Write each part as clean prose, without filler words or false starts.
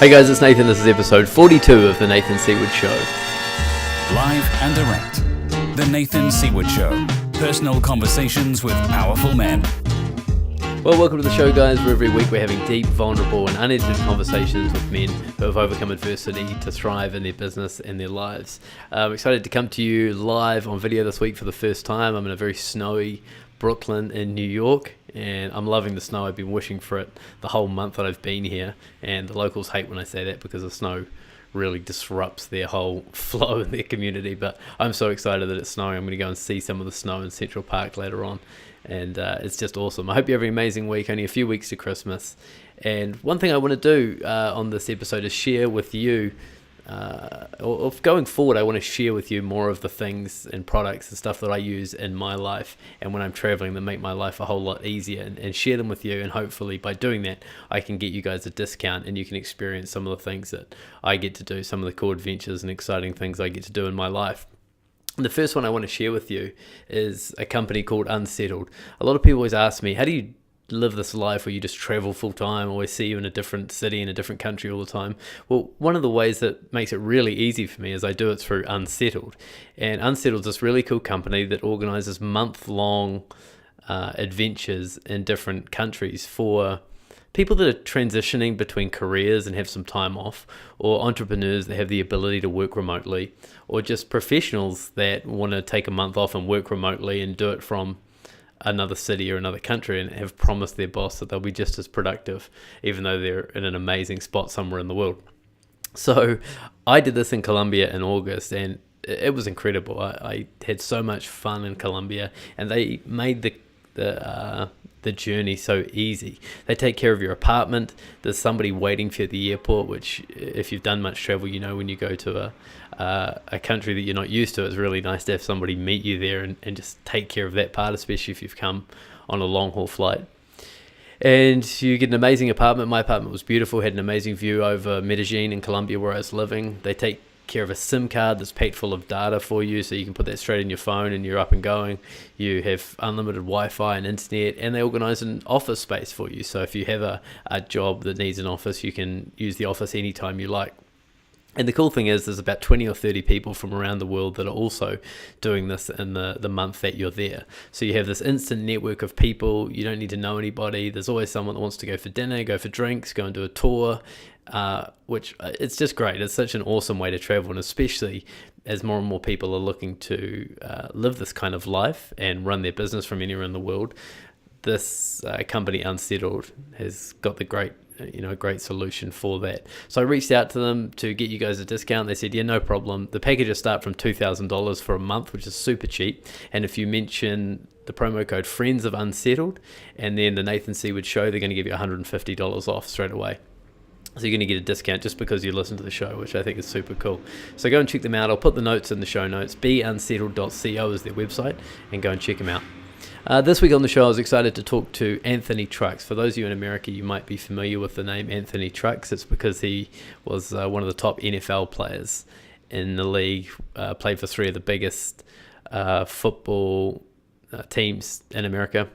Hey guys, it's Nathan. This is episode 42 of the Nathan Seaward Show. Live and direct. The Nathan Seaward Show. Personal conversations with powerful men. Well, welcome to the show, guys, where every week we're having deep, vulnerable and unedited conversations with men who have overcome adversity to thrive in their business and their lives. I'm excited to come to you live on video this week for the first time. I'm in a very snowy Brooklyn in New York, and I'm loving the snow. I've been wishing for it the whole month that I've been here, and the locals hate when I say that because the snow really disrupts their whole flow in their community. But I'm so excited that it's snowing. I'm going to go and see some of the snow in Central Park later on, and it's just awesome. I hope you're having an amazing week. Only a few weeks to Christmas, and one thing I want to do on this episode is share with you or going forward, I want to share with you more of the things and products and stuff that I use in my life and when I'm traveling that make my life a whole lot easier, and share them with you. And hopefully by doing that, I can get you guys a discount and you can experience some of the things that I get to do, some of the cool adventures and exciting things I get to do in my life. And the first one I want to share with you is a company called Unsettled. A lot of people always ask me, how do you live this life where you just travel full time, always see you in a different city, in a different country all the time? Well, one of the ways that makes it really easy for me is I do it through Unsettled. And Unsettled is this really cool company that organizes month-long adventures in different countries for people that are transitioning between careers and have some time off, or entrepreneurs that have the ability to work remotely, or just professionals that want to take a month off and work remotely and do it from another city or another country and have promised their boss that they'll be just as productive even though they're in an amazing spot somewhere in the world. So I did this in Colombia in August, and it was incredible. I had so much fun in Colombia, and they made the journey so easy. They take care of your apartment. There's somebody waiting for you at the airport, which if you've done much travel, you know when you go to a country that you're not used to, it's really nice to have somebody meet you there and just take care of that part, especially if you've come on a long haul flight. And you get an amazing apartment. My apartment was beautiful, had an amazing view over Medellin in Colombia where I was living. They take care of a SIM card that's packed full of data for you, so you can put that straight in your phone and you're up and going. You have unlimited Wi-Fi and internet, and they organize an office space for you. So if you have a job that needs an office, you can use the office anytime you like. And the cool thing is there's about 20 or 30 people from around the world that are also doing this in the month that you're there. So you have this instant network of people. You don't need to know anybody. There's always someone that wants to go for dinner, go for drinks, go and do a tour, which it's just great. It's such an awesome way to travel, and especially as more and more people are looking to live this kind of life and run their business from anywhere in the world. This company Unsettled has got the great solution for that. So I reached out to them to get you guys a discount. They said, yeah, no problem. The packages start from $2,000 for a month, which is super cheap. And if you mention the promo code Friends of Unsettled and then the Nathan Seaward Show, they're going to give you $150 off straight away. So you're going to get a discount just because you listen to the show, which I think is super cool. So go and check them out. I'll put the notes in the show notes. beunsettled.co is their website, and go and check them out. This week on the show, I was excited to talk to Anthony Trucks. For those of you in America, you might be familiar with the name Anthony Trucks. It's because he was one of the top NFL players in the league, played for three of the biggest football teams in America.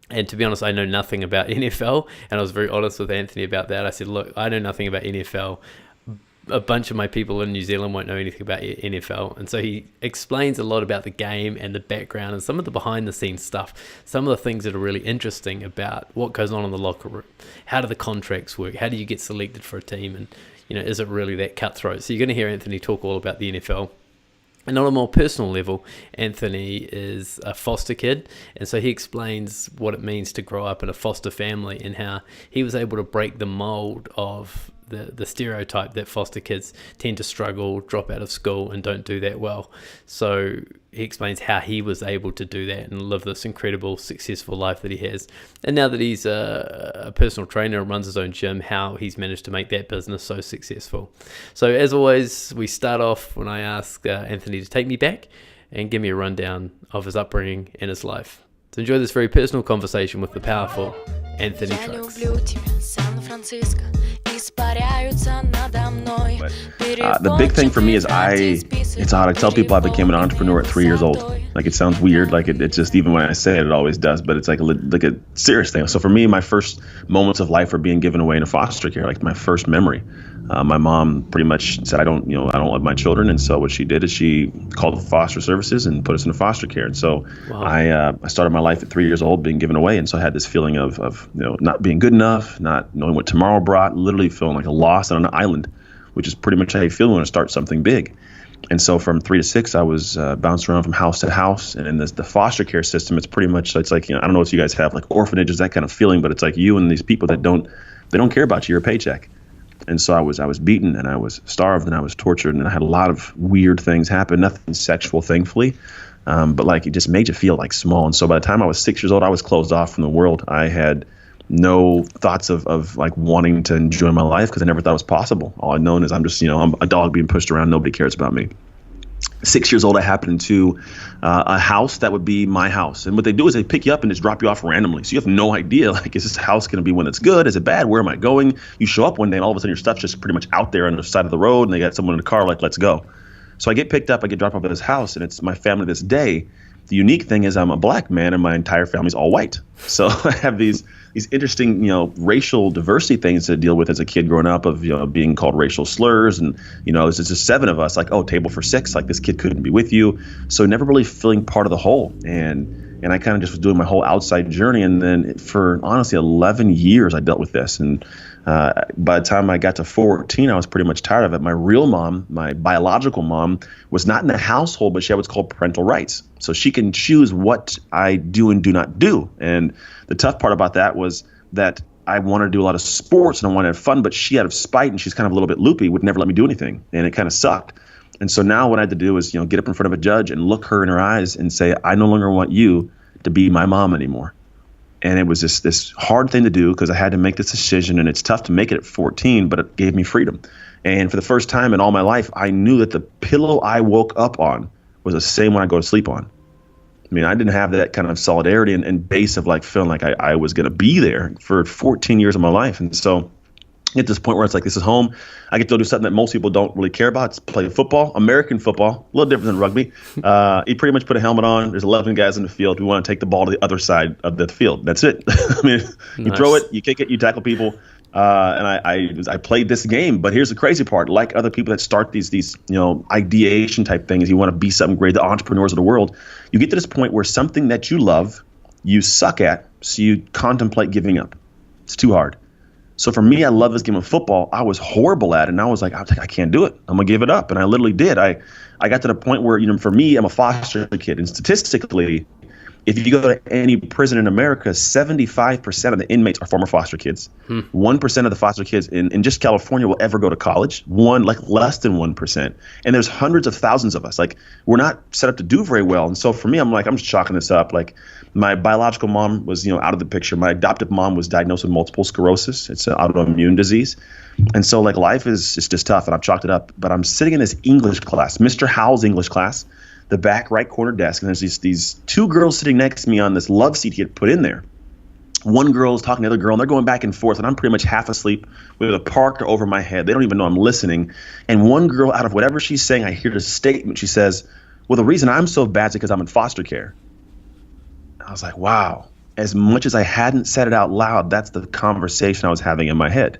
And to be honest, I know nothing about NFL, and I was very honest with Anthony about that. I said, look, I know nothing about NFL. A bunch of my people in New Zealand won't know anything about NFL. And so he explains a lot about the game and the background and some of the behind the scenes stuff, some of the things that are really interesting about what goes on in the locker room. How do the contracts work? How do you get selected for a team? And, is it really that cutthroat? So you're going to hear Anthony talk all about the NFL. And on a more personal level, Anthony is a foster kid, and so he explains what it means to grow up in a foster family and how he was able to break the mold of the stereotype that foster kids tend to struggle, drop out of school, and don't do that well. So he explains how he was able to do that and live this incredible, successful life that he has. And now that he's a personal trainer and runs his own gym, how he's managed to make that business so successful. So as always, we start off when I ask Anthony to take me back and give me a rundown of his upbringing and his life. So enjoy this very personal conversation with the powerful Anthony Trucks. Испаряются надо мной. But the big thing for me is it's odd. I tell people I became an entrepreneur at 3 years old. Like, it sounds weird. Like, it's just, even when I say it, it always does. But it's like a serious thing. So for me, my first moments of life were being given away in a foster care, like my first memory. My mom pretty much said, I don't love my children. And so what she did is she called foster services and put us into foster care. And so I started my life at 3 years old being given away. And so I had this feeling of not being good enough, not knowing what tomorrow brought, literally feeling like a lost on an island, which is pretty much how you feel when you start something big. And so from 3 to 6, I was bouncing around from house to house. And in the foster care system, it's pretty much, it's like, I don't know if you guys have like orphanages, that kind of feeling, but it's like you and these people that don't care about your paycheck. And so I was beaten, and I was starved, and I was tortured, and I had a lot of weird things happen. Nothing sexual, thankfully, but like, it just made you feel like small. And so by the time I was 6 years old, I was closed off from the world. I had no thoughts of like wanting to enjoy my life, because I never thought it was possible. All I'd known is I'm just, I'm a dog being pushed around. Nobody cares about me. 6 years old, I happened into a house that would be my house. And what they do is they pick you up and just drop you off randomly. So you have no idea, like, is this house going to be one that's good? Is it bad? Where am I going? You show up one day and all of a sudden your stuff's just pretty much out there on the side of the road, and they got someone in the car like, let's go. So I get picked up, I get dropped off at this house, and it's my family this day. The unique thing is I'm a black man and my entire family's all white. So I have these interesting, racial diversity things to deal with as a kid growing up, of, being called racial slurs. And, there's just 7 of us, like, oh, table for 6, like, this kid couldn't be with you. So never really feeling part of the whole. And I kind of just was doing my whole outside journey. And then for honestly 11 years, I dealt with this. And by the time I got to 14, I was pretty much tired of it. My real mom, my biological mom, was not in the household, but she had what's called parental rights. So she can choose what I do and do not do. And the tough part about that was that I wanted to do a lot of sports and I wanted to have fun, but she, out of spite, and she's kind of a little bit loopy, would never let me do anything. And it kind of sucked. And so now what I had to do is, get up in front of a judge and look her in her eyes and say, I no longer want you to be my mom anymore. And it was just this hard thing to do, because I had to make this decision, and it's tough to make it at 14, but it gave me freedom. And for the first time in all my life, I knew that the pillow I woke up on was the same one I go to sleep on. I mean, I didn't have that kind of solidarity and base of like feeling like I was going to be there for 14 years of my life. And so at this point where it's like, this is home, I get to do something that most people don't really care about. It's play football, American football, a little different than rugby. You pretty much put a helmet on. There's 11 guys in the field. We want to take the ball to the other side of the field. That's it. I mean, you throw it, you kick it, you tackle people. And I played this game. But here's the crazy part. Like other people that start these ideation type things, you want to be something great, the entrepreneurs of the world, you get to this point where something that you love, you suck at, so you contemplate giving up. It's too hard. So for me, I love this game of football. I was horrible at it, and I was like, I can't do it. I'm gonna give it up, and I literally did. I got to the point where, for me, I'm a foster kid, and statistically, if you go to any prison in America, 75% of the inmates are former foster kids. 1% of the foster kids in just California will ever go to college. Less than 1%. And there's hundreds of thousands of us. Like, we're not set up to do very well. And so for me, I'm just chalking this up. Like, my biological mom was, out of the picture. My adoptive mom was diagnosed with multiple sclerosis. It's an autoimmune disease. And so like life is just tough, and I've chalked it up. But I'm sitting in this English class, Mr. Howell's English class, the back right corner desk, and there's these 2 girls sitting next to me on this love seat he had put in there. One girl is talking to the other girl, and they're going back and forth, and I'm pretty much half asleep with a parka over my head. They don't even know I'm listening. And one girl, out of whatever she's saying, I hear this statement. She says, well, the reason I'm so bad is because I'm in foster care. I was like, wow. As much as I hadn't said it out loud, that's the conversation I was having in my head.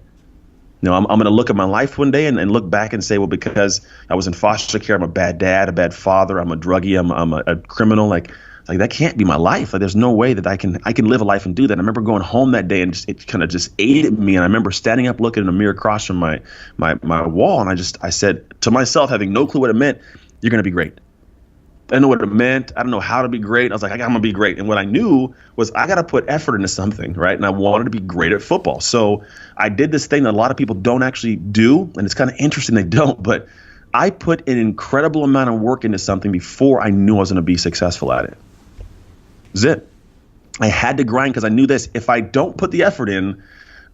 I'm going to look at my life one day and look back and say, well, because I was in foster care, I'm a bad dad, a bad father, I'm a druggie, I'm a criminal. Like that can't be my life. Like, there's no way that I can live a life and do that. I remember going home that day, and it kind of just ate at me. And I remember standing up, looking in a mirror across from my wall, and I said to myself, having no clue what it meant, you're going to be great. I didn't know what it meant. I don't know how to be great. I was like, I'm going to be great. And what I knew was I got to put effort into something, right? And I wanted to be great at football. So I did this thing that a lot of people don't actually do. And it's kind of interesting they don't. But I put an incredible amount of work into something before I knew I was going to be successful at it. That's it. I had to grind, because I knew this. If I don't put the effort in,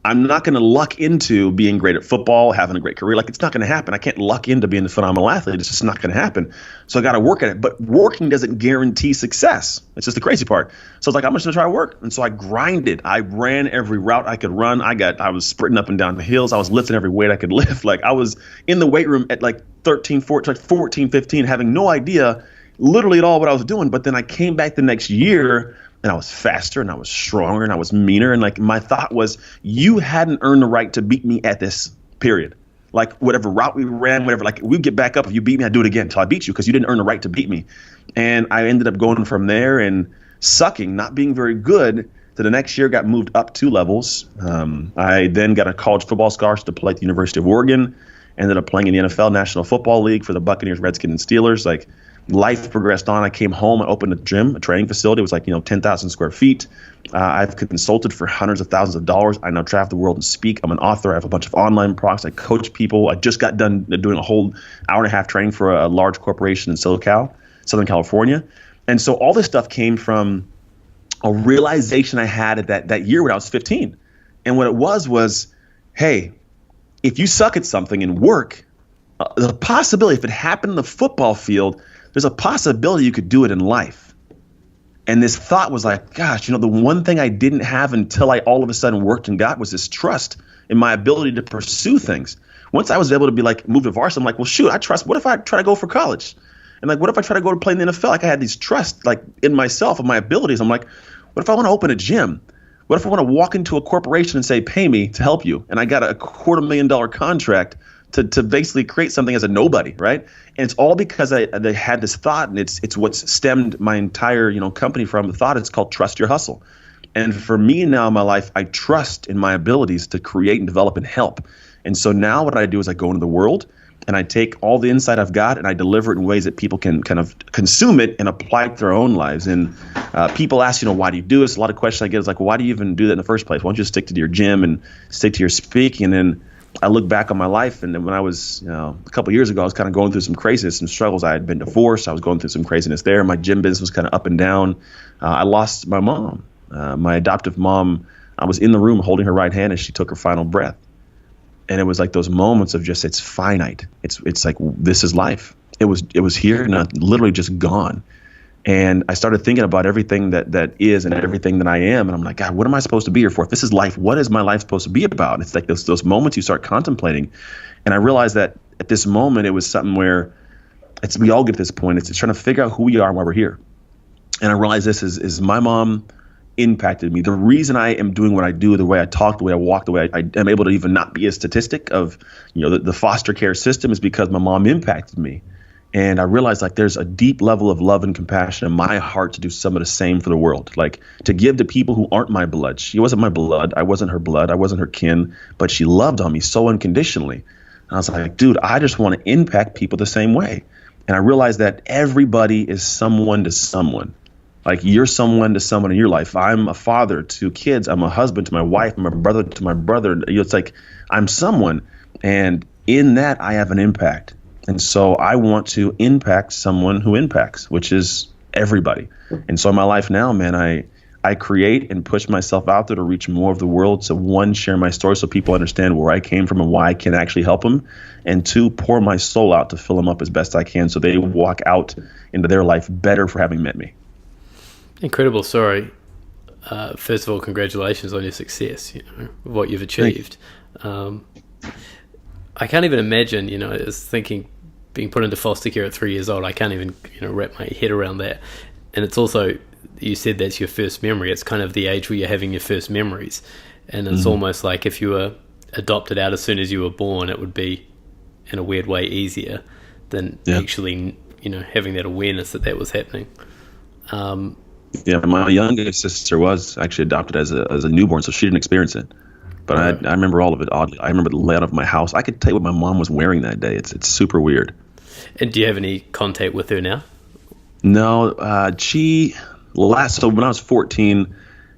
I'm not going to luck into being great at football, having a great career. Like, it's not going to happen. I can't luck into being a phenomenal athlete. It's just not going to happen. So I got to work at it. But working doesn't guarantee success. It's just the crazy part. So I was like, I'm just going to try to work. And so I grinded. I ran every route I could run. I was sprinting up and down the hills. I was lifting every weight I could lift. Like, I was in the weight room at like 13, 14, 15, having no idea literally at all what I was doing. But then I came back the next year, and I was faster, and I was stronger, and I was meaner. And like, my thought was, you hadn't earned the right to beat me at this period. Like, whatever route we ran, whatever, like, we'd get back up. If you beat me, I'd do it again until I beat you, because you didn't earn the right to beat me. And I ended up going from there and sucking, not being very good, to the next year got moved up 2 levels. I then got a college football scholarship to play at the University of Oregon. Ended up playing in the NFL National Football League for the Buccaneers, Redskins, and Steelers. Like, life progressed on. I came home. I opened a gym, a training facility. It was like, 10,000 square feet. I've consulted for hundreds of thousands of dollars. I now travel the world and speak. I'm an author. I have a bunch of online products. I coach people. I just got done doing a whole hour and a half training for a large corporation in Southern California. And so all this stuff came from a realization I had at that year when I was 15. And what it was, hey, if you suck at something and work, the possibility, if it happened in the football field, there's a possibility you could do it in life. And this thought was like, gosh, the one thing I didn't have until I all of a sudden worked and got was this trust in my ability to pursue things. Once I was able to be like, move to varsity, I'm like, well, shoot, I trust. What if I try to go for college? And like, what if I try to go to play in the NFL? Like, I had these trust like in myself and my abilities. I'm like, what if I want to open a gym? What if I want to walk into a corporation and say, pay me to help you? And I got a $250,000 contract to basically create something as a nobody, right? And it's all because I had this thought, and it's what's stemmed my entire company from the thought. It's called trust your hustle. And for me now in my life, I trust in my abilities to create and develop and help. And so now what I do is I go into the world and I take all the insight I've got and I deliver it in ways that people can kind of consume it and apply it to their own lives. And people ask, why do you do this? A lot of questions I get is like, well, why do you even do that in the first place? Why don't you just stick to your gym and stick to your speaking? And then I look back on my life, and then when I was, a couple of years ago, I was kind of going through some craziness, some struggles. I had been divorced. I was going through some craziness there. My gym business was kind of up and down. I lost my mom, my adoptive mom. I was in the room holding her right hand as she took her final breath. And it was like those moments of just, it's finite. It's like, this is life. It was here and literally just gone. And I started thinking about everything that is and everything that I am. And I'm like, God, what am I supposed to be here for? If this is life, what is my life supposed to be about? And it's like those moments you start contemplating. And I realized that at this moment, it was something where we all get to this point. It's trying to figure out who we are and why we're here. And I realized this is my mom impacted me. The reason I am doing what I do, the way I talk, the way I walk, the way I am able to even not be a statistic of, the foster care system is because my mom impacted me. And I realized like there's a deep level of love and compassion in my heart to do some of the same for the world, like to give to people who aren't my blood. She wasn't my blood. I wasn't her blood. I wasn't her kin, but she loved on me so unconditionally. And I was like, dude, I just want to impact people the same way. And I realized that everybody is someone to someone. Like you're someone to someone in your life. I'm a father to kids. I'm a husband to my wife. I'm a brother to my brother. It's like I'm someone. And in that, I have an impact. And so I want to impact someone who impacts, which is everybody. And so in my life now, man, I create and push myself out there to reach more of the world. So one, share my story so people understand where I came from and why I can actually help them. And two, pour my soul out to fill them up as best I can so they walk out into their life better for having met me. Incredible story. First of all, congratulations on your success, what you've achieved. I can't even imagine, as thinking being put into foster care at 3 years old. I can't even, wrap my head around that. And it's also, you said that's your first memory. It's kind of the age where you're having your first memories. And it's almost like if you were adopted out as soon as you were born, it would be, in a weird way, easier than actually, having that awareness that was happening. Yeah, my youngest sister was actually adopted as a newborn, so she didn't experience it. But I remember all of it oddly. I remember the layout of my house. I could tell you what my mom was wearing that day. It's super weird. And do you have any contact with her now? No, so when I was 14,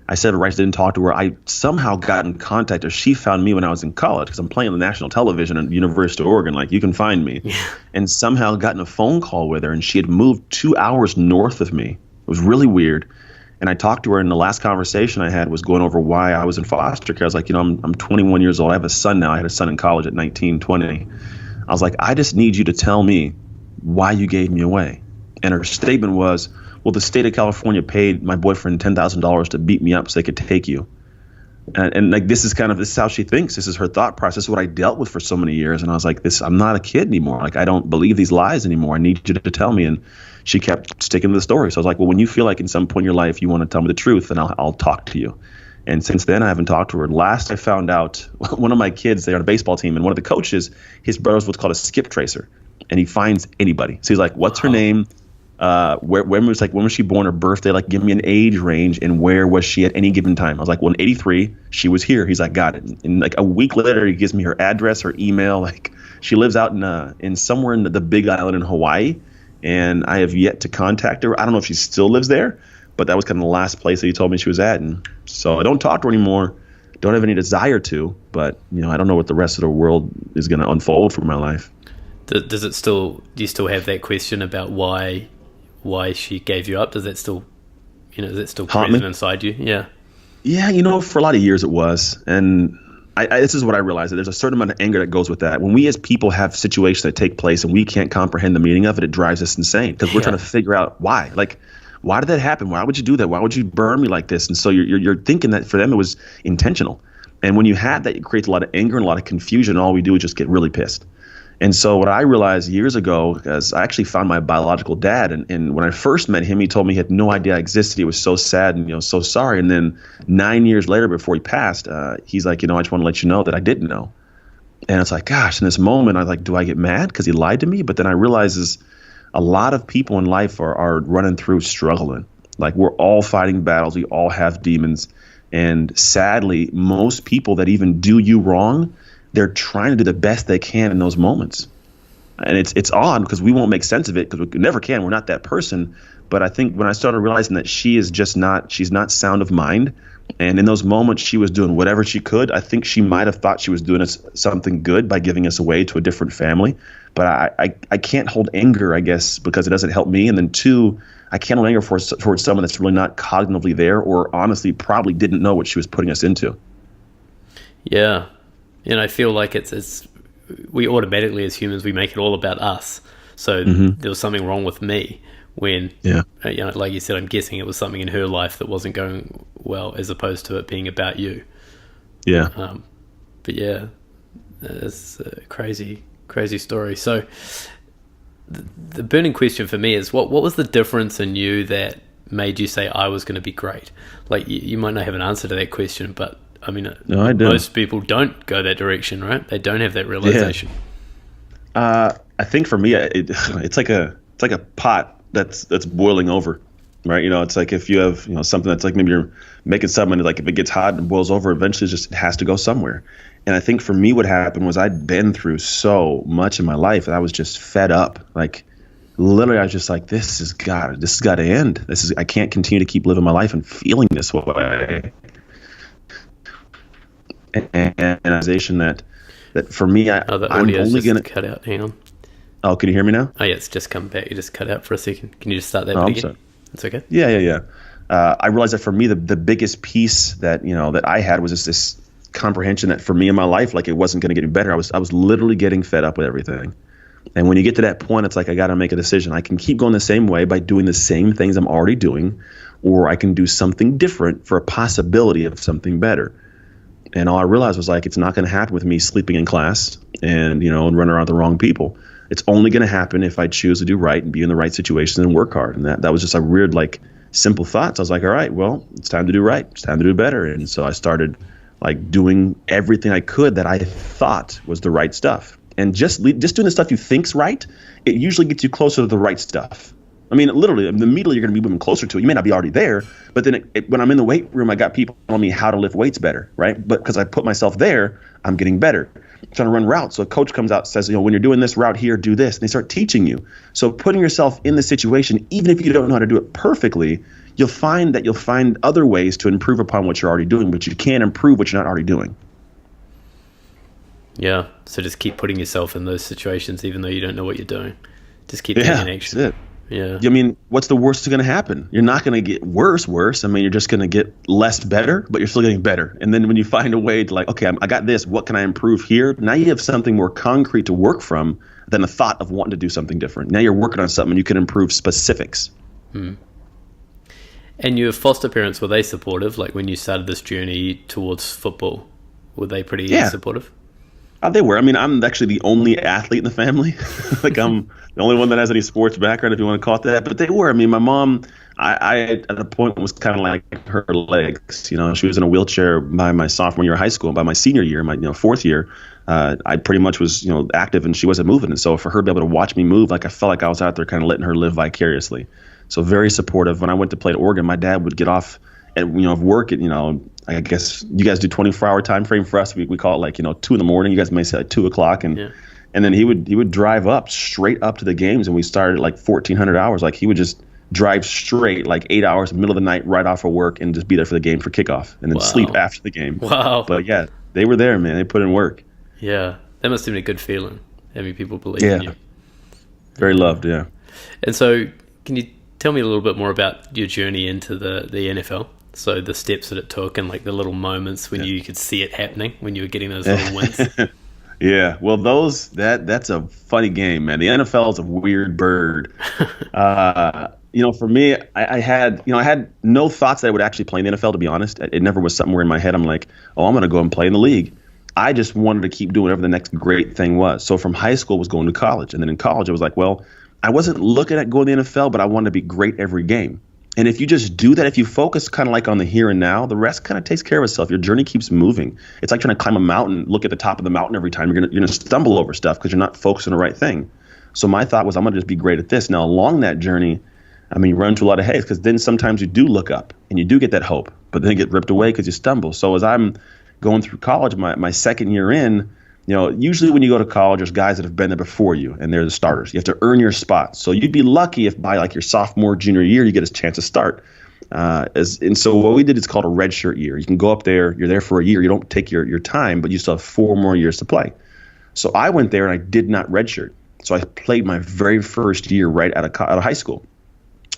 I said I didn't talk to her. I somehow got in contact with her. She found me when I was in college because I'm playing on the national television at University of Oregon. Like, you can find me. Yeah. And somehow gotten a phone call with her, and she had moved 2 hours north of me. It was really weird. And I talked to her, and the last conversation I had was going over why I was in foster care. I was like, I'm 21 years old. I have a son now. I had a son in college at 19, 20. I was like, I just need you to tell me why you gave me away. And her statement was, well, the state of California paid my boyfriend $10,000 to beat me up so they could take you. And like, this is how she thinks. This is her thought process. This is what I dealt with for so many years. And I was like, I'm not a kid anymore. Like, I don't believe these lies anymore. I need you to tell me. And she kept sticking to the story. So I was like, well, when you feel like in some point in your life you want to tell me the truth, then I'll talk to you. And since then, I haven't talked to her. Last I found out, one of my kids, they're on a baseball team, and one of the coaches, his brother's what's called a skip tracer. And he finds anybody. So he's like, what's her name? When was she born, her birthday, like give me an age range, and where was she at any given time? I was like, well, in 83 she was here. He's like, got it. And like a week later he gives me her address, her email. Like, she lives out in somewhere in the Big Island in Hawaii, and I have yet to contact her. I don't know if she still lives there, but that was kind of the last place that he told me she was at. And so I don't talk to her anymore, don't have any desire to, but I don't know what the rest of the world is going to unfold for my life. Do you still have that question about why she gave you up? Does that still, is it still present inside you? Yeah. Yeah, for a lot of years it was. And this is what I realized, that there's a certain amount of anger that goes with that. When we as people have situations that take place and we can't comprehend the meaning of it, it drives us insane because we're trying to figure out why. Like, why did that happen? Why would you do that? Why would you burn me like this? And so you're thinking that for them it was intentional. And when you have that, it creates a lot of anger and a lot of confusion. All we do is just get really pissed. And so what I realized years ago is I actually found my biological dad. And when I first met him, he told me he had no idea I existed. He was so sad and, so sorry. And then 9 years later, before he passed, he's like, I just want to let you know that I didn't know. And it's like, gosh, in this moment, I was like, do I get mad because he lied to me? But then I realized a lot of people in life are running through struggling. Like, we're all fighting battles. We all have demons. And sadly, most people that even do you wrong, they're trying to do the best they can in those moments. And it's odd because we won't make sense of it because we never can. We're not that person. But I think when I started realizing that she's not sound of mind. And in those moments, she was doing whatever she could. I think she might have thought she was doing us something good by giving us away to a different family. But I can't hold anger, I guess, because it doesn't help me. And then two, I can't hold anger towards someone that's really not cognitively there or honestly probably didn't know what she was putting us into. Yeah. And I feel like it's we automatically as humans, we make it all about us. So there was something wrong with me when, like you said, I'm guessing it was something in her life that wasn't going well as opposed to it being about you. Yeah. But yeah, it's a crazy story. So the burning question for me is what was the difference in you that made you say I was going to be great? Like you might not have an answer to that question, but I mean, no, I do. Most people don't go that direction, right? They don't have that realization. Yeah. I think for me, it's like a pot that's boiling over, right? It's like if you have something that's like maybe you're making something, like if it gets hot and boils over, eventually it has to go somewhere. And I think for me, what happened was I'd been through so much in my life that I was just fed up. Like literally, I was just like, this has got to end. I can't continue to keep living my life and feeling this way. And realization that for me, I'm only going to cut out. Hang on. Oh, can you hear me now? Oh yeah, it's just come back. You just cut out for a second. Can you just start that bit again? Sorry. It's okay. Yeah. I realized that for me, the biggest piece that that I had was just this comprehension that for me in my life, like it wasn't going to get any better. I was literally getting fed up with everything. And when you get to that point, it's like I got to make a decision. I can keep going the same way by doing the same things I'm already doing, or I can do something different for a possibility of something better. And all I realized was like, it's not going to happen with me sleeping in class and, and running around the wrong people. It's only going to happen if I choose to do right and be in the right situation and work hard. And that was just a weird, like, simple thought. So I was like, all right, well, it's time to do right. It's time to do better. And so I started like doing everything I could that I thought was the right stuff. And just doing the stuff you think's right, it usually gets you closer to the right stuff. I mean, literally, immediately you're going to be moving closer to it. You may not be already there, but then when I'm in the weight room, I got people telling me how to lift weights better, right? But because I put myself there, I'm getting better. I'm trying to run routes. So a coach comes out and says, when you're doing this route here, do this. And they start teaching you. So putting yourself in the situation, even if you don't know how to do it perfectly, you'll find other ways to improve upon what you're already doing, but you can't improve what you're not already doing. Yeah. So just keep putting yourself in those situations, even though you don't know what you're doing. Just keep taking action. That's it. Yeah. I mean, what's the worst that's going to happen? You're not going to get worse. I mean, you're just going to get less better, but you're still getting better. And then when you find a way to like, okay, I got this. What can I improve here? Now you have something more concrete to work from than the thought of wanting to do something different. Now you're working on something and you can improve specifics. And your foster parents, were they supportive? Like when you started this journey towards football, were they pretty supportive? They were. I mean, I'm actually the only athlete in the family. Like I'm the only one that has any sports background, if you want to call it that. But they were. I mean, my mom, I at a point was kind of like her legs. You know, she was in a wheelchair by my sophomore year of high school. By my senior year, my fourth year, I pretty much was active, and she wasn't moving. And so for her to be able to watch me move, like I felt like I was out there kind of letting her live vicariously. So very supportive. When I went to play at Oregon, my dad would get off at of work at I guess you guys do 24-hour time frame. For us, we call it like 2 a.m. You guys may say like 2 o'clock, and then he would drive up straight up to the games, and we started at like 1,400 hours. Like he would just drive straight like 8 hours, middle of the night, right off of work, and just be there for the game for kickoff, and then sleep after the game. Wow! But yeah, they were there, man. They put in work. Yeah, that must have been a good feeling, having people believe in you. Very loved. Yeah. And so, can you tell me a little bit more about your journey into the NFL? So the steps that it took and like the little moments when you could see it happening, when you were getting those little wins. Yeah, well, that's a funny game, man. The NFL is a weird bird. For me, I had no thoughts that I would actually play in the NFL, to be honest. It never was something where in my head I'm like, oh, I'm going to go and play in the league. I just wanted to keep doing whatever the next great thing was. So from high school was going to college. And then in college, I was like, well, I wasn't looking at going to the NFL, but I wanted to be great every game. And if you just do that, if you focus kind of like on the here and now, the rest kind of takes care of itself. Your journey keeps moving. It's like trying to climb a mountain, look at the top of the mountain every time. You're gonna stumble over stuff because you're not focused on the right thing. So my thought was, I'm gonna just be great at this. Now along that journey, I mean, you run into a lot of haze because then sometimes you do look up and you do get that hope, but then you get ripped away because you stumble. So as I'm going through college, my second year in, usually when you go to college, there's guys that have been there before you, and they're the starters. You have to earn your spot. So you'd be lucky if by like your sophomore, junior year, you get a chance to start. And so what we did is called a redshirt year. You can go up there, you're there for a year. You don't take your time, but you still have 4 more years to play. So I went there and I did not redshirt. So I played my very first year right out of high school.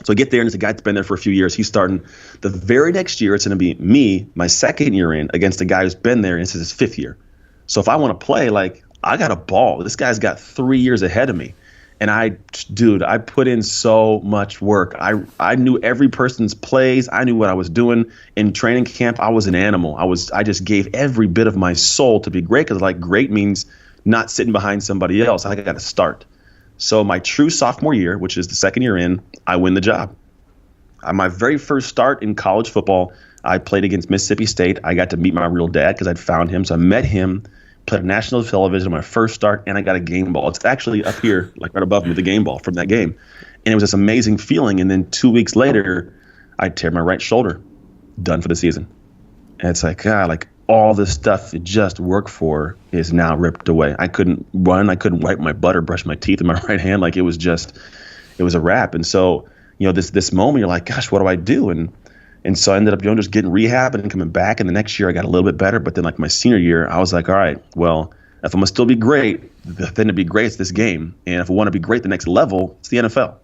So I get there and it's a guy that's been there for a few years. He's starting the very next year. It's going to be me, my second year in, against a guy who's been there and it's his 5th year. So if I want to play, like, I got a ball. This guy's got 3 years ahead of me. And I put in so much work. I knew every person's plays. I knew what I was doing. In training camp, I was an animal. I just gave every bit of my soul to be great, because like great means not sitting behind somebody else. I got to start. So my true sophomore year, which is the second year in, I win the job. On my very first start in college football, I played against Mississippi State. I got to meet my real dad because I'd found him. So I met him, played national television on my first start, and I got a game ball. It's actually up here, like right above me, the game ball from that game. And it was this amazing feeling. And then 2 weeks later, I tear my right shoulder. Done for the season. And it's like, God, like all this stuff you just worked for is now ripped away. I couldn't run. I couldn't wipe my butt or brush my teeth in my right hand. Like it was a wrap. And so, this moment, you're like, gosh, what do I do? And so I ended up just getting rehab and coming back. And the next year I got a little bit better. But then like my senior year, I was like, all right, well, if I'm going to still be great, then to be great, it's this game. And if I want to be great the next level, it's the NFL.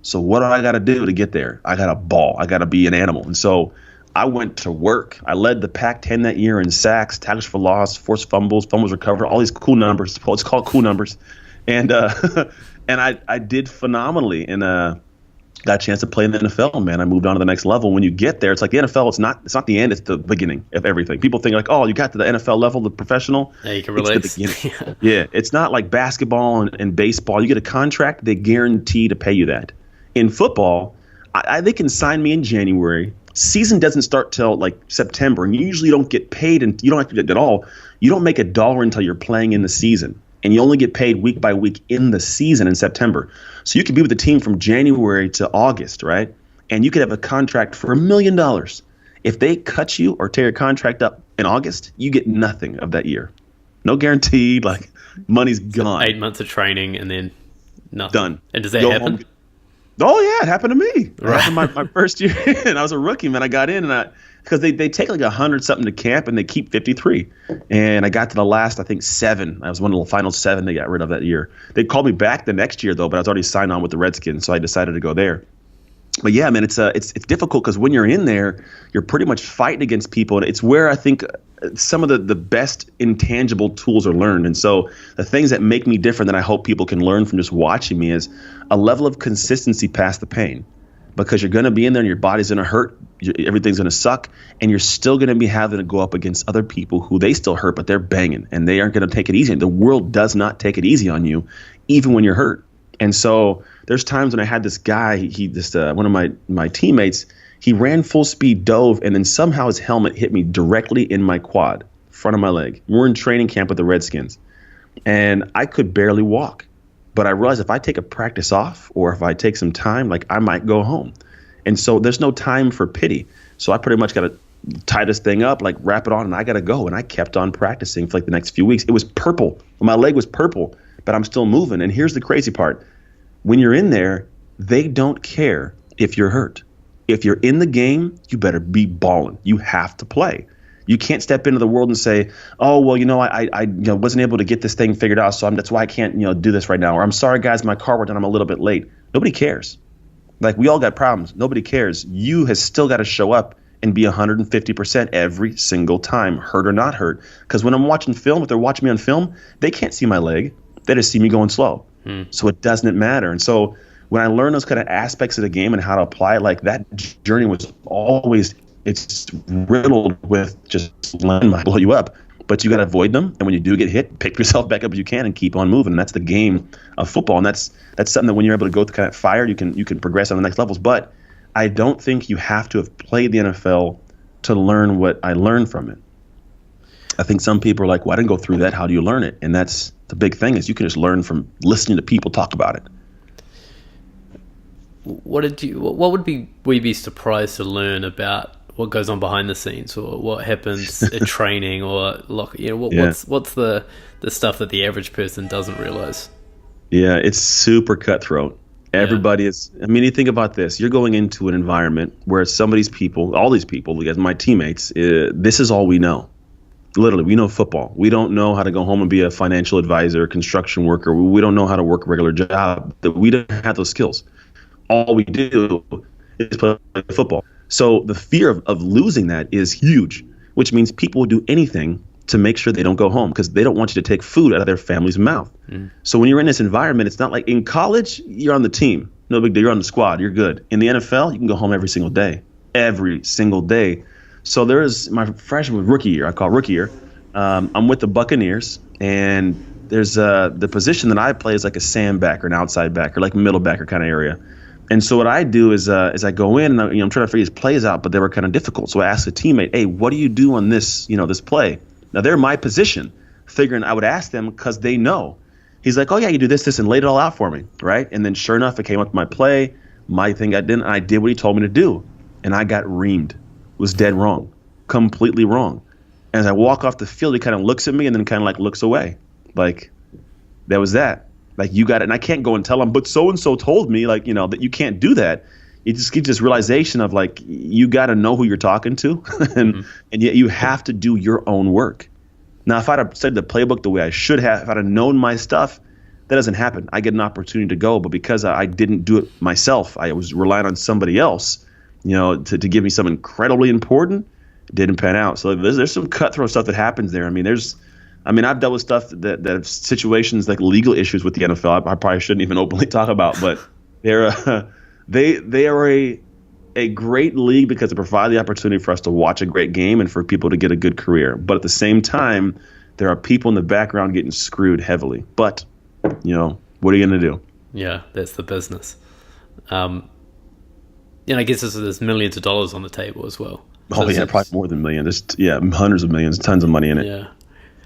So what do I got to do to get there? I got to ball. I got to be an animal. And so I went to work. I led the Pac-10 that year in sacks, tackles for loss, forced fumbles recovered, all these cool numbers. It's called cool numbers. And and I did phenomenally. And got a chance to play in the NFL, man. I moved on to the next level. When you get there, it's like the NFL, it's not the end, it's the beginning of everything. People think like, oh, you got to the NFL level, the professional. Yeah, you can relate. It's the beginning. Yeah, it's not like basketball and baseball. You get a contract, they guarantee to pay you that. In football, they can sign me in January. Season doesn't start till like September, and you usually don't get paid, and you don't have to get at all. You don't make $1 until you're playing in the season. And you only get paid week by week in the season in September. So you could be with the team from January to August, right? And you could have a contract for $1 million. If they cut you or tear your contract up in August, you get nothing of that year. No guaranteed, like money's gone. 8 months of training and then nothing. Done. And does that happen? Oh yeah, it happened to me. It Right. happened my first year, and I was a rookie, man. I got in, because they take like 100 something to camp, and they keep 53. And I got to the last, I think 7. I was one of the final 7 they got rid of that year. They called me back the next year though, but I was already signed on with the Redskins, so I decided to go there. But yeah, man, it's difficult because when you're in there, you're pretty much fighting against people, and it's where I think some of the best intangible tools are learned. And so the things that make me different that I hope people can learn from just watching me is a level of consistency past the pain, because you're going to be in there and your body's going to hurt, everything's going to suck, and you're still going to be having to go up against other people who they still hurt, but they're banging and they aren't going to take it easy. The world does not take it easy on you, even when you're hurt. And so there's times when I had this guy, one of my teammates, he ran full speed, dove, and then somehow his helmet hit me directly in my quad, front of my leg. We're in training camp with the Redskins, and I could barely walk. But I realized if I take a practice off or if I take some time, like I might go home. And so there's no time for pity. So I pretty much got to tie this thing up, like wrap it on, and I got to go. And I kept on practicing for like the next few weeks. It was purple. My leg was purple, but I'm still moving. And here's the crazy part. When you're in there, they don't care if you're hurt. If you're in the game, you better be balling. You have to play. You can't step into the world and say, oh, well, I wasn't able to get this thing figured out, so that's why I can't, do this right now. Or I'm sorry, guys, my car worked and I'm a little bit late. Nobody cares. Like, we all got problems. Nobody cares. You has still got to show up and be 150% every single time, hurt or not hurt. Because when I'm watching film, if they're watching me on film, they can't see my leg. They just see me going slow. So it doesn't matter. And so when I learned those kind of aspects of the game and how to apply it, like that journey was always, it's riddled with just might blow you up, but you got to avoid them. And when you do get hit, pick yourself back up as you can and keep on moving. And that's the game of football. And that's something that when you're able to go through kind of fire, you can progress on the next levels. But I don't think you have to have played the NFL to learn what I learned from it. I think some people are like, well, I didn't go through that. How do you learn it? And that's the big thing, is you can just learn from listening to people talk about it. What would we be surprised to learn about what goes on behind the scenes, or what happens in training, or what's the stuff that the average person doesn't realize? Yeah, it's super cutthroat. Everybody is. I mean, you think about this. You're going into an environment where some of these people, all these people, because my teammates, this is all we know. Literally, we know football. We don't know how to go home and be a financial advisor, construction worker. We don't know how to work a regular job. We don't have those skills. All we do is play football. So the fear of losing that is huge, which means people will do anything to make sure they don't go home, because they don't want you to take food out of their family's mouth. So when you're in this environment, it's not like in college, you're on the team. No big deal. You're on the squad. You're good. In the NFL, you can go home every single day. Every single day. So there is my freshman rookie year. I call it rookie year. I'm with the Buccaneers, and there's the position that I play is like a sandbacker, an outside backer, like middle backer kind of area. And so what I do is I go in and I'm trying to figure these plays out, but they were kind of difficult. So I asked the teammate, hey, what do you do on this this play? Now they're my position, figuring I would ask them because they know. He's like, oh yeah, you do this, and laid it all out for me, right? And then sure enough, it came up with my play, my thing I did what he told me to do, and I got reamed. Was dead wrong, completely wrong. And as I walk off the field, he kind of looks at me and then kind of like looks away. Like, that was that. Like, you got it. And I can't go and tell him, but so-and-so told me, like, that you can't do that. It just gives this realization of, like, you got to know who you're talking to. and yet you have to do your own work. Now, if I'd have studied the playbook the way I should have, if I'd have known my stuff, that doesn't happen. I get an opportunity to go. But because I didn't do it myself, I was relying on somebody else, to give me something incredibly important, it didn't pan out. So there's some cutthroat stuff that happens there. I've dealt with stuff that have situations like legal issues with the NFL. I probably shouldn't even openly talk about, but they are a great league because they provide the opportunity for us to watch a great game and for people to get a good career. But at the same time, there are people in the background getting screwed heavily. But, what are you going to do? Yeah, that's the business. I guess there's millions of dollars on the table as well. So probably more than millions. Hundreds of millions, tons of money in it. Yeah.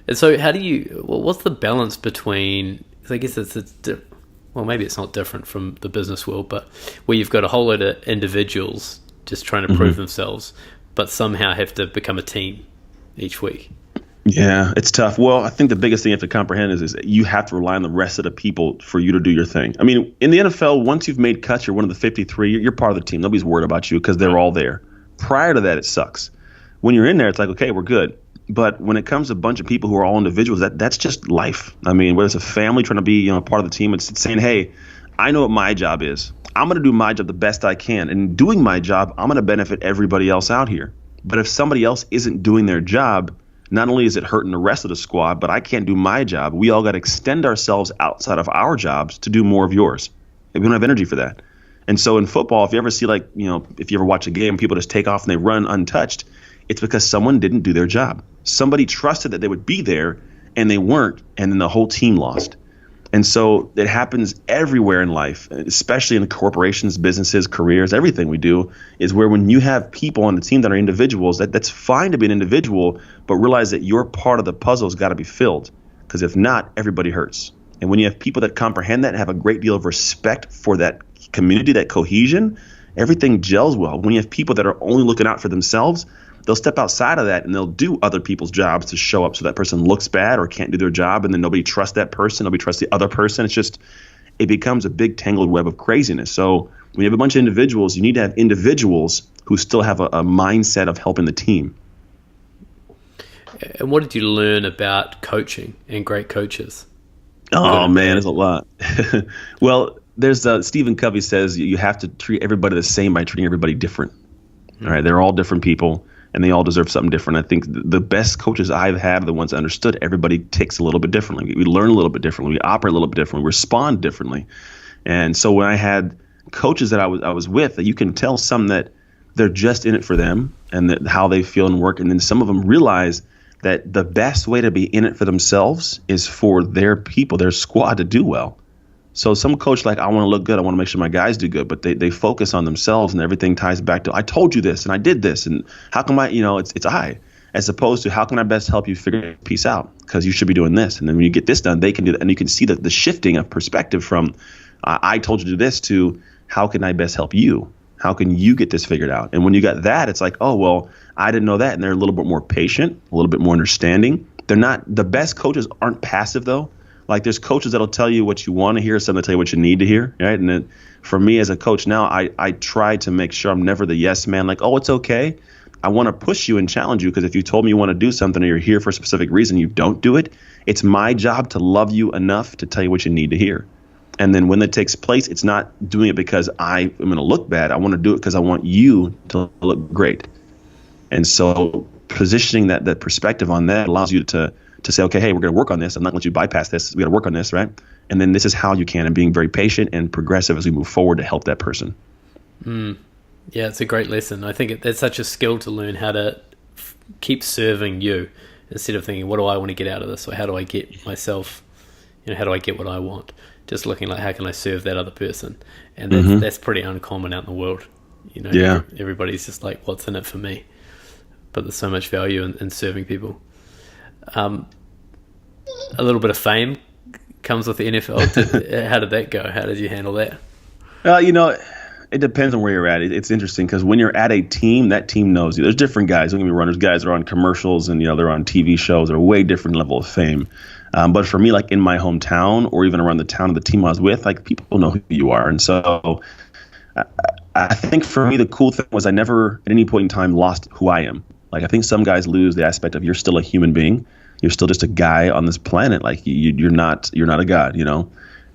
And so how do what's the balance between, I guess maybe it's not different from the business world, but where you've got a whole lot of individuals just trying to prove themselves, but somehow have to become a team each week. Yeah, it's tough. Well, I think the biggest thing you have to comprehend is that you have to rely on the rest of the people for you to do your thing. I mean, in the NFL, once you've made cuts, you're one of the 53, you're part of the team. Nobody's worried about you because they're all there. Prior to that, it sucks. When you're in there, it's like, okay, we're good. But when it comes to a bunch of people who are all individuals, that's just life. I mean, whether it's a family trying to be part of the team, it's saying, hey, I know what my job is. I'm going to do my job the best I can. And in doing my job, I'm going to benefit everybody else out here. But if somebody else isn't doing their job, not only is it hurting the rest of the squad, but I can't do my job. We all got to extend ourselves outside of our jobs to do more of yours. And we don't have energy for that. And so in football, if you ever see if you ever watch a game, people just take off and they run untouched, it's because someone didn't do their job. Somebody trusted that they would be there and they weren't, and then the whole team lost. And so it happens everywhere in life, especially in corporations, businesses, careers. Everything we do is where when you have people on the team that are individuals, that's fine to be an individual, but realize that your part of the puzzle has got to be filled, because if not, everybody hurts. And when you have people that comprehend that and have a great deal of respect for that community, that cohesion, everything gels well. When you have people that are only looking out for themselves, they'll step outside of that and they'll do other people's jobs to show up so that person looks bad or can't do their job, and then nobody trusts that person, nobody trusts the other person. It becomes a big tangled web of craziness. So when you have a bunch of individuals, you need to have individuals who still have a mindset of helping the team. And what did you learn about coaching and great coaches? Oh, man, there's a lot. Well, there's Stephen Covey says you have to treat everybody the same by treating everybody different. All right, they're all different people, and they all deserve something different. I think the best coaches I've had are the ones that understood everybody ticks a little bit differently. We learn a little bit differently. We operate a little bit differently. We respond differently. And so when I had coaches that I was with, you can tell some that they're just in it for them and that how they feel and work. And then some of them realize that the best way to be in it for themselves is for their people, their squad, to do well. So some coach I want to look good. I want to make sure my guys do good, but they focus on themselves, and everything ties back to, I told you this and I did this, and how come it's I, as opposed to how can I best help you figure this piece out, because you should be doing this. And then when you get this done, they can do that. And you can see the shifting of perspective from I told you to do this to how can I best help you? How can you get this figured out? And when you got that, it's like, oh, well, I didn't know that. And they're a little bit more patient, a little bit more understanding. They're not, the best coaches aren't passive though. Like there's coaches that'll tell you what you want to hear, some that'll tell you what you need to hear, right? And then for me as a coach now, I try to make sure I'm never the yes man, like, oh, it's okay. I want to push you and challenge you, because if you told me you want to do something or you're here for a specific reason, you don't do it, it's my job to love you enough to tell you what you need to hear. And then when that takes place, it's not doing it because I am going to look bad. I want to do it because I want you to look great. And so positioning that perspective on that allows you to say, okay, hey, we're going to work on this. I'm not going to let you bypass this. We got to work on this, right? And then this is how you can, and being very patient and progressive as we move forward to help that person. Yeah, it's a great lesson. I think that's such a skill to learn, how to keep serving you instead of thinking, what do I want to get out of this? Or how do I get myself, how do I get what I want? Just looking like, how can I serve that other person? And that's pretty uncommon out in the world. Yeah. Everybody's just like, what's in it for me? But there's so much value in serving people. A little bit of fame comes with the NFL. How did that go? How did you handle that? It depends on where you're at. It's interesting because when you're at a team, that team knows you. There's different guys. Don't get me wrong. There's guys that are on commercials and they're on TV shows. They're a way different level of fame. But for me, like in my hometown or even around the town of the team I was with, like people know who you are. And so I think for me, the cool thing was I never at any point in time lost who I am. Like I think some guys lose the aspect of you're still a human being. You're still just a guy on this planet. Like you're not a god,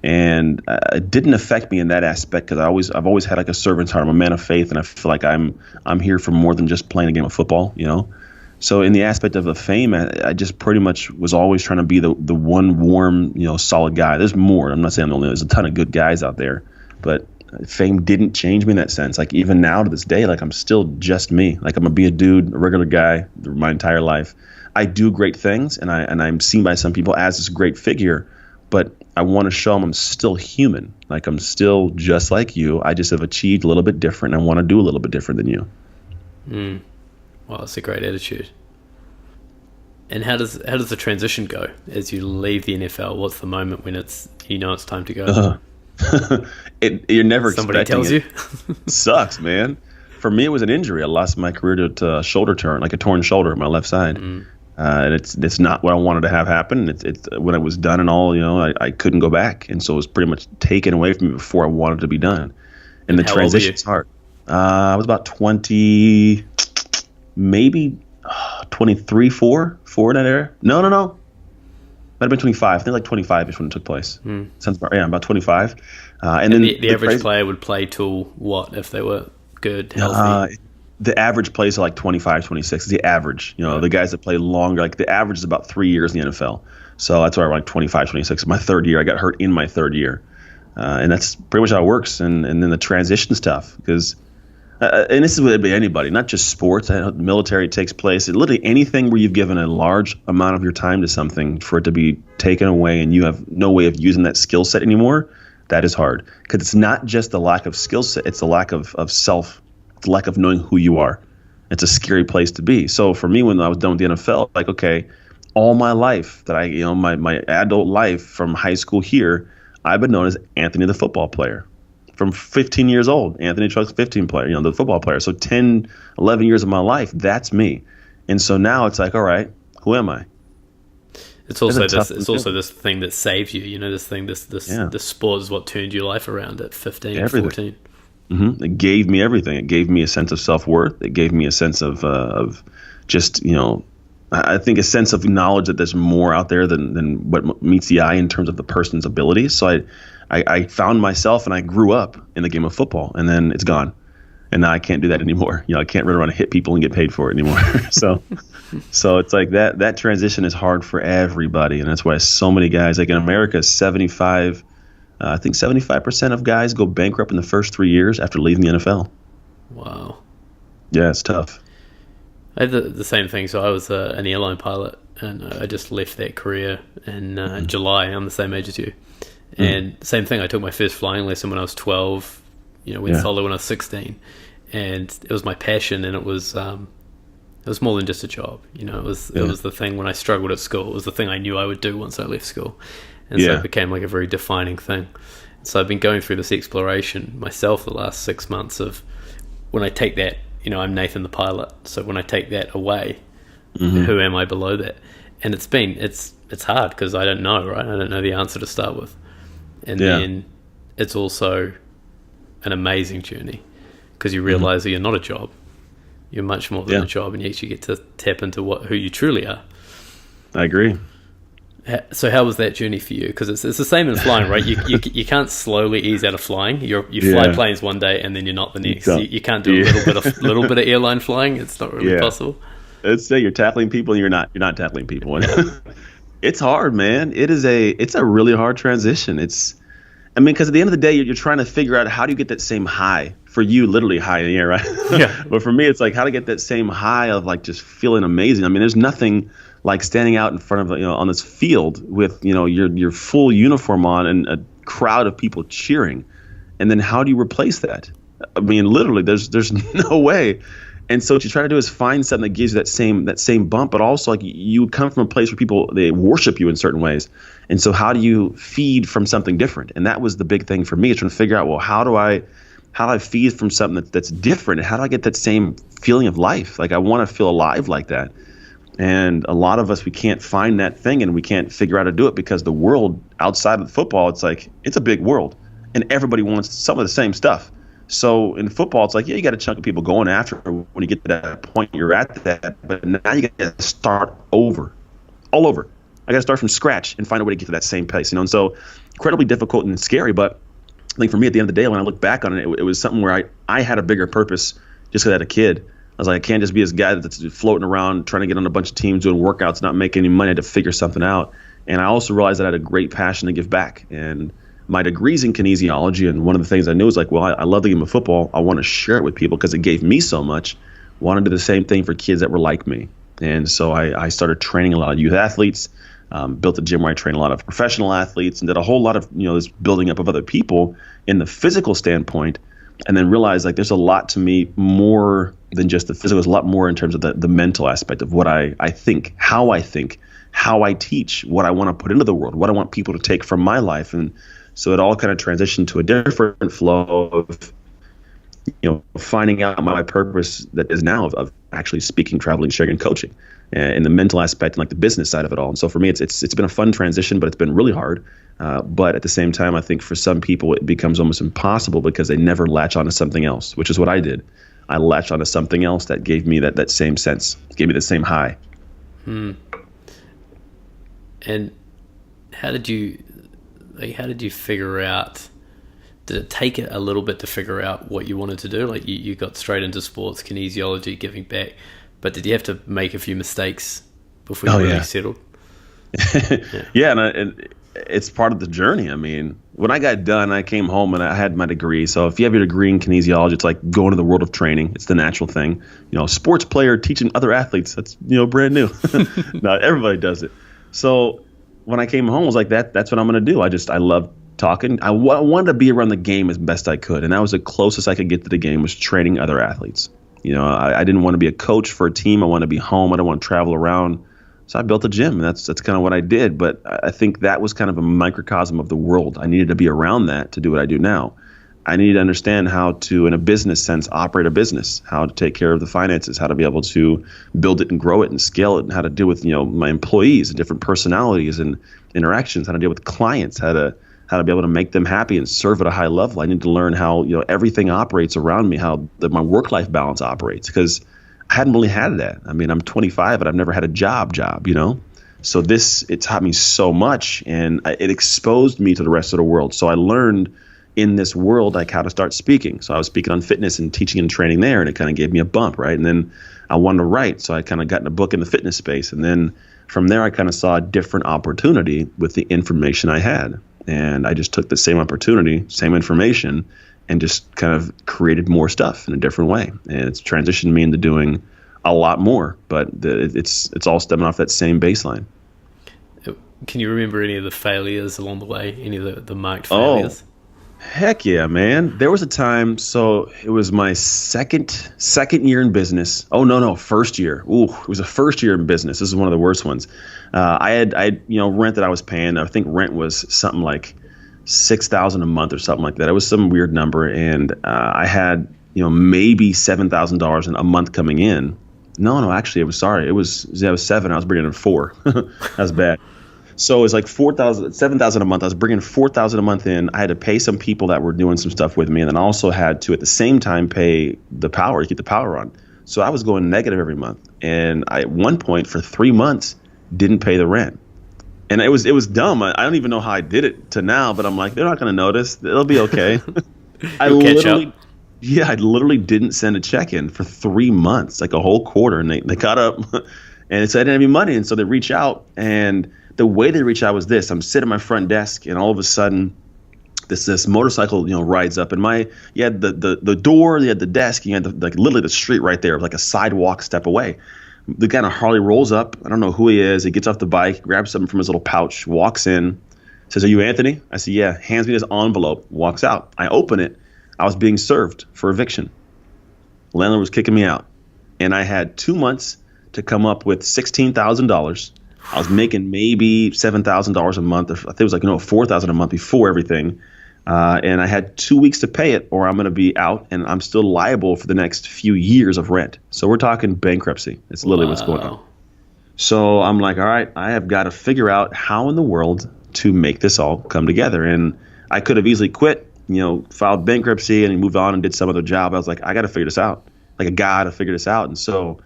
And it didn't affect me in that aspect because I've always had like a servant's heart. I'm a man of faith, and I feel like I'm here for more than just playing a game of football, So in the aspect of the fame, I just pretty much was always trying to be the one warm, solid guy. There's more. I'm not saying I'm the only. There's a ton of good guys out there, but fame didn't change me in that sense. Like even now to this day, like I'm still just me. Like I'm gonna be a dude, a regular guy, my entire life. I do great things, and I'm seen by some people as this great figure, but I want to show them I'm still human. Like I'm still just like you. I just have achieved a little bit different, and I want to do a little bit different than you. Well, that's a great attitude. And how does the transition go as you leave the NFL? What's the moment when it's time to go? You're never Somebody expecting tells it. you. Sucks, man. For me, it was an injury. I lost my career to a shoulder turn, like a torn shoulder on my left side. And it's not what I wanted to have happen. It's when it was done and all, I couldn't go back. And so it was pretty much taken away from me before I wanted to be done. And the transition's hard. I was about 20, maybe 23, 4 in that era. No. Might have been 25. I think like 25-ish when it took place. Sounds about, about 25. And then the average player would play till what if they were good, healthy? The average plays like 25, 26 is the average. The guys that play longer, like the average is about 3 years in the NFL. So that's why I'm like 25, 26. My third year, I got hurt in my third year. And that's pretty much how it works. And then the transition stuff, because, and this is with anybody, not just sports. Military takes place. Literally anything where you've given a large amount of your time to something for it to be taken away and you have no way of using that skill set anymore, that is hard. Because it's not just the lack of skill set, it's the lack of self. It's the lack of knowing who you are. It's a scary place to be. So for me, when I was done with the NFL, like, okay, all my life that my adult life from high school here, I've been known as Anthony the football player. From 15 years old, Anthony Truck's 15 player, the football player. So 10, 11 years of my life, that's me. And so now it's like, all right, who am I? It's also this thing that saves you. This sport is what turned your life around at 15, everything. 14. Mm-hmm. It gave me everything. It gave me a sense of self-worth. It gave me a sense of just, I think a sense of knowledge that there's more out there than what meets the eye in terms of the person's abilities. So I found myself and I grew up in the game of football, and then it's gone. And now I can't do that anymore. I can't run around and hit people and get paid for it anymore. So it's like that transition is hard for everybody. And that's why so many guys, like in America, I think 75% of guys go bankrupt in the first 3 years after leaving the NFL. Wow. Yeah, it's tough. I had the same thing. So I was an airline pilot, and I just left that career in July. I'm the same age as you. And same thing, I took my first flying lesson when I was 12, went solo when I was 16. And it was my passion, and it was more than just a job. It was the thing when I struggled at school. It was the thing I knew I would do once I left school. And so it became like a very defining thing. So I've been going through this exploration myself the last 6 months of when I take that, I'm Nathan the pilot. So when I take that away, who am I below that? And it's hard because I don't know, right? I don't know the answer to start with. And then it's also an amazing journey because you realize that you're not a job. You're much more than a job, and you actually get to tap into who you truly are. I agree. So how was that journey for you? Because it's the same in flying, right? You can't slowly ease out of flying. You fly planes one day and then you're not the next. You can't do a little bit of airline flying. It's not really possible. Let's say you're tackling people and you're not tackling people. It's hard, man. It's a really hard transition. Because at the end of the day, you're trying to figure out how do you get that same high. For you, literally high in the air, right? Yeah. But for me, it's like how to get that same high of like just feeling amazing. I mean, there's nothing like standing out in front of on this field with your full uniform on and a crowd of people cheering, and then how do you replace that? I mean, literally, there's no way. And so what you try to do is find something that gives you that same bump, but also like you come from a place where people they worship you in certain ways, and so how do you feed from something different? And that was the big thing for me, is trying to figure out, well, how do I feed from something that's different? How do I get that same feeling of life? Like I want to feel alive like that. And a lot of us, we can't find that thing and we can't figure out how to do it because the world outside of football, it's like, it's a big world and everybody wants some of the same stuff. So in football, it's like, yeah, you got a chunk of people going after when you get to that point, you're at that, but now you got to start over, all over. I got to start from scratch and find a way to get to that same place, And so incredibly difficult and scary, but I think for me at the end of the day, when I look back on it, it was something where I had a bigger purpose just because I had a kid. I was like, I can't just be this guy that's floating around trying to get on a bunch of teams doing workouts, not making any money. I had to figure something out. And I also realized that I had a great passion to give back. And my degree's in kinesiology, and one of the things I knew was like, well, I love the game of football. I want to share it with people because it gave me so much. Want to do the same thing for kids that were like me. And so I started training a lot of youth athletes, built a gym where I trained a lot of professional athletes, and did a whole lot of this building up of other people in the physical standpoint. And then realized like there's a lot to me more than just the physical. There's a lot more in terms of the mental aspect of what I think, how I teach, what I want to put into the world, what I want people to take from my life. And so it all kind of transitioned to a different flow of, finding out my purpose that is now of actually speaking, traveling, sharing, and coaching, and the mental aspect and like the business side of it all. And so for me, it's been a fun transition, but it's been really hard. But at the same time, I think for some people it becomes almost impossible because they never latch onto something else, which is what I did. I latched onto something else that gave me that same sense, gave me the same high. And how did you figure out? Did it take it a little bit to figure out what you wanted to do? Like you got straight into sports, kinesiology, giving back, but did you have to make a few mistakes before you really settled? Yeah, and it's part of the journey. I mean, when I got done, I came home and I had my degree. So if you have your degree in kinesiology, it's like going to the world of training. It's the natural thing. Sports player teaching other athletes. That's brand new. Not everybody does it. So when I came home, I was like, that's what I'm going to do. I love talking. I wanted to be around the game as best I could, and that was the closest I could get to the game, was training other athletes. I didn't want to be a coach for a team. I wanted to be home. I didn't want to travel around. So I built a gym, and that's kind of what I did. But I think that was kind of a microcosm of the world. I needed to be around that to do what I do now. I needed to understand how to, in a business sense, operate a business, how to take care of the finances, how to be able to build it and grow it and scale it, and how to deal with my employees and different personalities and interactions, how to deal with clients, how to be able to make them happy and serve at a high level. I need to learn how everything operates around me, how my work-life balance operates, because I hadn't really had that. I mean, I'm 25, but I've never had a job. So it taught me so much, and it exposed me to the rest of the world. So I learned in this world like how to start speaking. So I was speaking on fitness and teaching and training there, and it kind of gave me a bump, right? And then I wanted to write, so I kind of got in a book in the fitness space. And then from there, I kind of saw a different opportunity with the information I had. And I just took the same opportunity, same information, and just kind of created more stuff in a different way. And it's transitioned me into doing a lot more, but it's all stemming off that same baseline. Can you remember any of the failures along the way? Any of the marked failures? Heck yeah, man. There was a time, so it was my second year in business. Oh, no, first year. Ooh, it was a first year in business. This is one of the worst ones. I had rent that I was paying. I think rent was something like $6,000 a month or something like that. It was some weird number, and I had maybe $7,000 a month coming in. No, actually, it was $7. I was bringing in $4. That's bad. So it was like $7,000 a month. I was bringing $4,000 a month in. I had to pay some people that were doing some stuff with me, and then I also had to, at the same time, pay the power to keep the power on. So I was going negative every month, and I, at one point for 3 months, didn't pay the rent. And it was dumb. I don't even know how I did it to now, but I'm like, they're not going to notice. It'll be okay. I literally didn't send a check in for 3 months, like a whole quarter, and they caught up, and so I didn't have any money, and so they reach out, and the way they reach out was this: I'm sitting at my front desk, and all of a sudden, this motorcycle, rides up, and you had the door, you had the desk, you had literally the street right there, like a sidewalk step away. The guy on a Harley rolls up. I don't know who he is. He gets off the bike, grabs something from his little pouch, walks in, says, "Are you Anthony?" I said, "Yeah." Hands me this envelope, walks out. I open it. I was being served for eviction. Landlord was kicking me out, and I had 2 months to come up with $16,000. I was making maybe $7,000 a month. I think it was $4,000 a month before everything. And I had 2 weeks to pay it, or I'm going to be out, and I'm still liable for the next few years of rent. So we're talking bankruptcy. It's literally what's going on. So I'm like, all right, I have got to figure out how in the world to make this all come together. And I could have easily quit, filed bankruptcy and moved on and did some other job. I was like, I got to figure this out. I got to figure this out. And so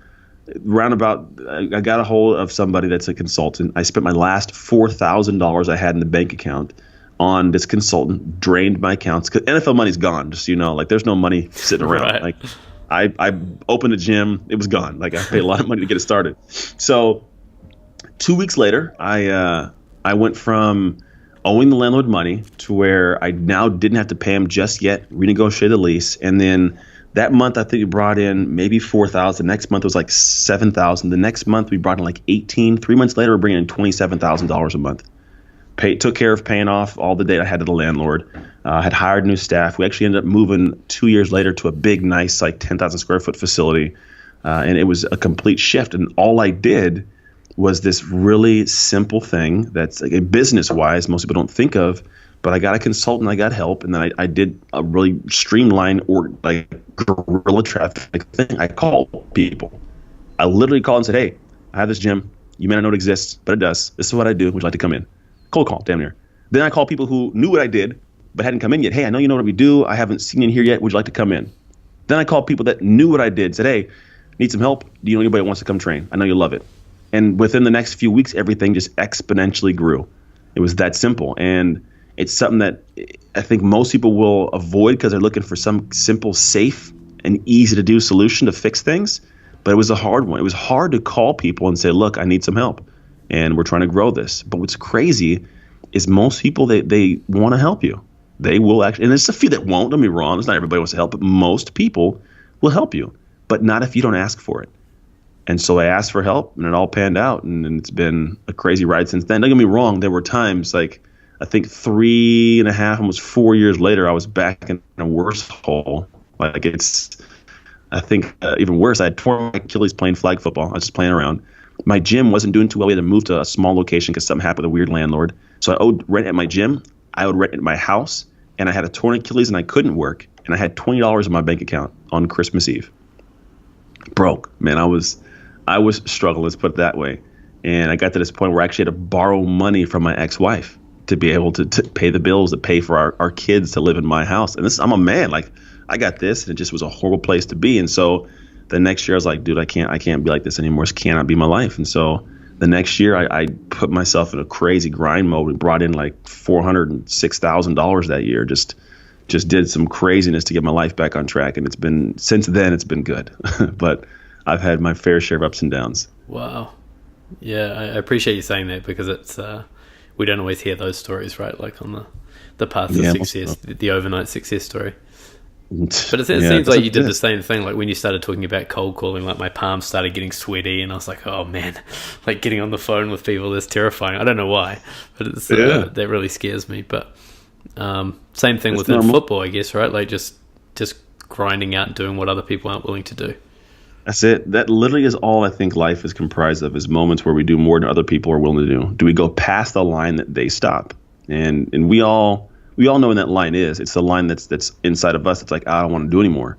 roundabout, I got a hold of somebody that's a consultant. I spent my last $4,000 I had in the bank account on this consultant, drained my accounts, because NFL money's gone, just so you know. There's no money sitting around. Right. I opened a gym, it was gone. I paid a lot of money to get it started. So 2 weeks later, I went from owing the landlord money to where I now didn't have to pay him just yet, renegotiated the lease, and then that month, I think we brought in maybe $4,000. The next month was like $7,000. The next month, we brought in like $18,000. 3 months later, we're bringing in $27,000 a month. Took care of paying off all the debt I had to the landlord. Had hired new staff. We actually ended up moving 2 years later to a big, nice, 10,000 square foot facility. And it was a complete shift. And all I did was this really simple thing that's business-wise, most people don't think of, but I got a consultant, I got help, and then I did a really streamlined or like guerrilla traffic thing. I called people. I literally called and said, hey, I have this gym. You may not know it exists, but it does. This is what I do. Would you like to come in? Cold call, damn near. Then I called people who knew what I did, but hadn't come in yet. Hey, I know you know what we do. I haven't seen you in here yet. Would you like to come in? Then I called people that knew what I did, said, hey, need some help? Do you know anybody that wants to come train? I know you love it. And within the next few weeks, everything just exponentially grew. It was that simple. And it's something that I think most people will avoid because they're looking for some simple, safe, and easy to do solution to fix things. But it was a hard one. It was hard to call people and say, look, I need some help. And we're trying to grow this. But what's crazy is most people, they want to help you. They will actually, and there's a few that won't, don't get me wrong. It's not everybody wants to help, but most people will help you. But not if you don't ask for it. And so I asked for help, and it all panned out. And it's been a crazy ride since then. Don't get me wrong. There were times, like, I think 3.5, almost 4 years later, I was back in a worse hole. Like, I think even worse, I had torn my Achilles playing flag football. I was just playing around. My gym wasn't doing too well. We had to move to a small location because something happened with a weird landlord. So I owed rent at my gym. I owed rent at my house. And I had a torn Achilles and I couldn't work. And I had $20 in my bank account on Christmas Eve. Broke. Man, I was struggling, let's put it that way. And I got to this point where I actually had to borrow money from my ex-wife to be able to pay the bills, to pay for our kids to live in my house. And I'm a man. Like, I got this, and it just was a horrible place to be. And so the next year I was like, dude, I can't be like this anymore. This cannot be my life. And so the next year I put myself in a crazy grind mode. We brought in like $406,000 that year. Just did some craziness to get my life back on track. And since then it's been good. But I've had my fair share of ups and downs. Wow. Yeah, I appreciate you saying that because it's we don't always hear those stories, right? Like on the path to success, the overnight success story. But it seems like you did the same thing. Like when you started talking about cold calling, like my palms started getting sweaty, and I was like, "Oh man, like getting on the phone with people is terrifying." I don't know why, but that really scares me. But same thing within football, I guess, right? Like just grinding out and doing what other people aren't willing to do. That's it. That literally is all I think life is comprised of, is moments where we do more than other people are willing to do. Do we go past the line that they stop? And we all know when that line is. It's the line that's inside of us. It's like, I don't want to do anymore.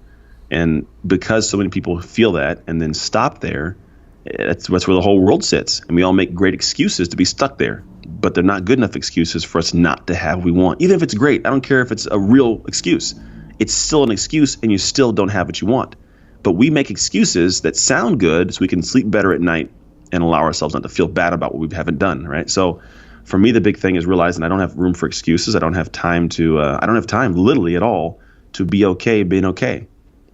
And because so many people feel that and then stop there, that's where the whole world sits. And we all make great excuses to be stuck there. But they're not good enough excuses for us not to have what we want. Even if it's great, I don't care if it's a real excuse. It's still an excuse, and you still don't have what you want. But we make excuses that sound good so we can sleep better at night and allow ourselves not to feel bad about what we haven't done, right? So for me, the big thing is realizing I don't have room for excuses. I don't have time literally at all, to be okay being okay.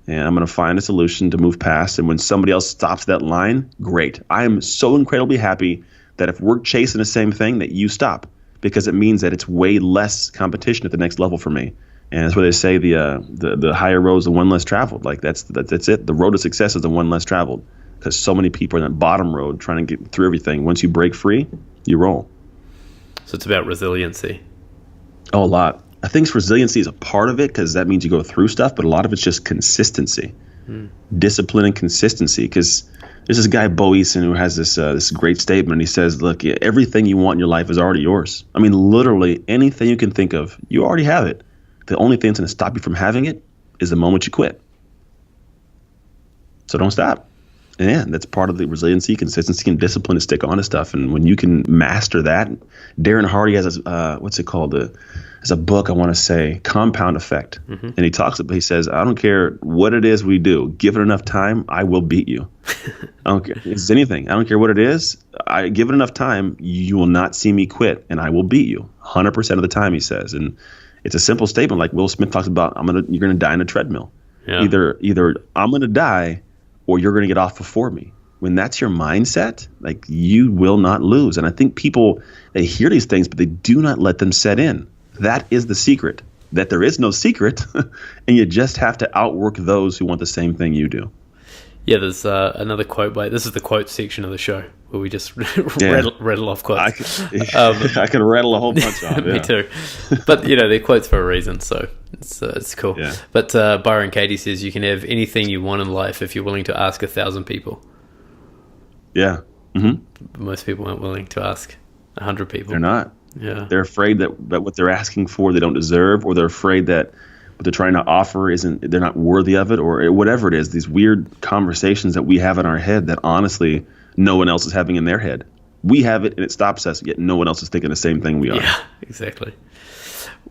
And I'm going to find a solution to move past. And when somebody else stops that line, great. I am so incredibly happy that if we're chasing the same thing, that you stop, because it means that it's way less competition at the next level for me. And that's where they say the higher road is the one less traveled. Like that's it. The road to success is the one less traveled, because so many people are in that bottom road trying to get through everything. Once you break free, you roll. So it's about resiliency. Oh, a lot. I think resiliency is a part of it, because that means you go through stuff, but a lot of it's just consistency, discipline and consistency. Because there's this guy, Bo Eason, who has this great statement. He says, look, everything you want in your life is already yours. I mean, literally anything you can think of, you already have it. The only thing that's going to stop you from having it is the moment you quit. So don't stop. And yeah, that's part of the resiliency, consistency, and discipline to stick on to stuff. And when you can master that, Darren Hardy has what's it called? There's a book, I want to say, Compound Effect. Mm-hmm. And he says, I don't care what it is we do. Give it enough time, I will beat you. I don't care. It's anything. I don't care what it is. I give it enough time, you will not see me quit, and I will beat you 100% of the time, he says. And it's a simple statement, like Will Smith talks about, you're gonna die in a treadmill. Yeah. Either I'm gonna die or you're gonna get off before me. When that's your mindset, like, you will not lose. And I think people, they hear these things, but they do not let them set in. That is the secret, that there is no secret, and you just have to outwork those who want the same thing you do. Yeah, there's another quote this is the quote section of the show, where we just rattle off quotes. I can rattle a whole bunch off. Me too. But, they're quotes for a reason, so it's cool. Yeah. But Byron Katie says, you can have anything you want in life if you're willing to ask 1,000 people. Yeah. Mm-hmm. Most people aren't willing to ask 100 people. They're not. Yeah. They're afraid that what they're asking for they don't deserve, or they're afraid that what they're trying to offer they're not worthy of it, or whatever it is. These weird conversations that we have in our head that honestly no one else is having in their head. We have it and it stops us, yet no one else is thinking the same thing we are. Yeah, exactly.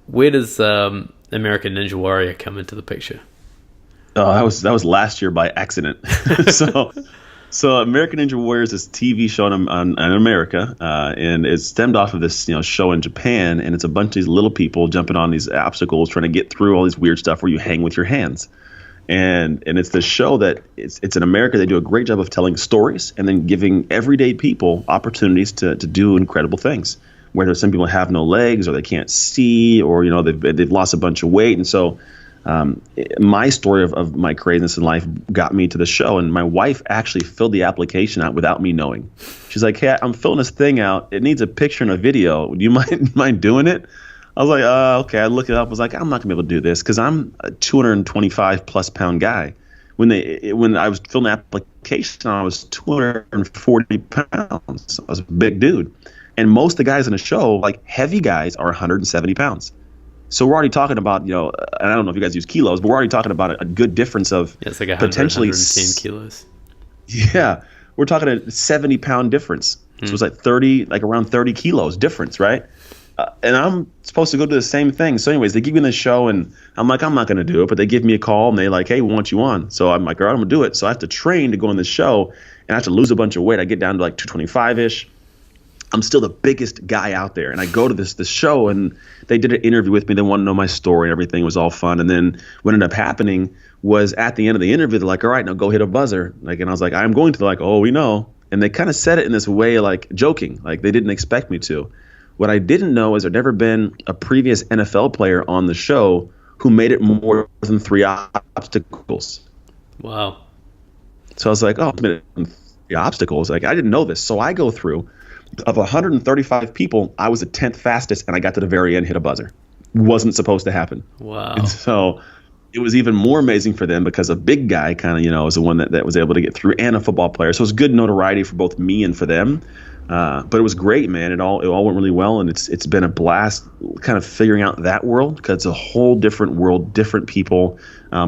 Where does American Ninja Warrior come into the picture? Oh, that was last year by accident. So American Ninja Warrior is this TV show in America, and it stemmed off of this show in Japan, and it's a bunch of these little people jumping on these obstacles, trying to get through all these weird stuff where you hang with your hands. And it's this show that it's in America. They do a great job of telling stories and then giving everyday people opportunities to do incredible things. Whether some people have no legs, or they can't see, or they've lost a bunch of weight, and so. My story of my craziness in life got me to the show, and my wife actually filled the application out without me knowing. She's like, "Hey, I'm filling this thing out. It needs a picture and a video. Would you mind doing it?" I was like, "Okay." I looked it up. I was like, "I'm not gonna be able to do this because I'm a 225 plus pound guy." When I was filling the application, I was 240 pounds. I was a big dude, and most of the guys in the show, like heavy guys, are 170 pounds. So we're already talking about, and I don't know if you guys use kilos, but we're already talking about a good difference of it's like 100, potentially 110 kilos. Yeah, we're talking a 70-pound difference. So it was like around 30 kilos difference, right? And I'm supposed to go do the same thing. So anyways, they give me the show, and I'm like, I'm not going to do it. But they give me a call, and they're like, "Hey, we want you on." So I'm like, all right, I'm going to do it. So I have to train to go on this show, and I have to lose a bunch of weight. I get down to like 225-ish. I'm still the biggest guy out there, and I go to this show, and they did an interview with me. They wanted to know my story, and everything was all fun. And then what ended up happening was at the end of the interview, they're like, "All right, now go hit a buzzer." And I was like, "I'm going to." They're like, "Oh, we know." And they kind of said it in this way, like joking, like they didn't expect me to. What I didn't know is there'd never been a previous NFL player on the show who made it more than 3 obstacles. Wow. So I was like, "Oh, 3 obstacles." Like I didn't know this, so I go through. Of 135 people, I was the 10th fastest, and I got to the very end, hit a buzzer. Wasn't supposed to happen. Wow. And so it was even more amazing for them because a big guy kind of, was the one that was able to get through, and a football player. So it was good notoriety for both me and for them. But it was great, man. It all went really well, and it's been a blast kind of figuring out that world, because it's a whole different world, different people,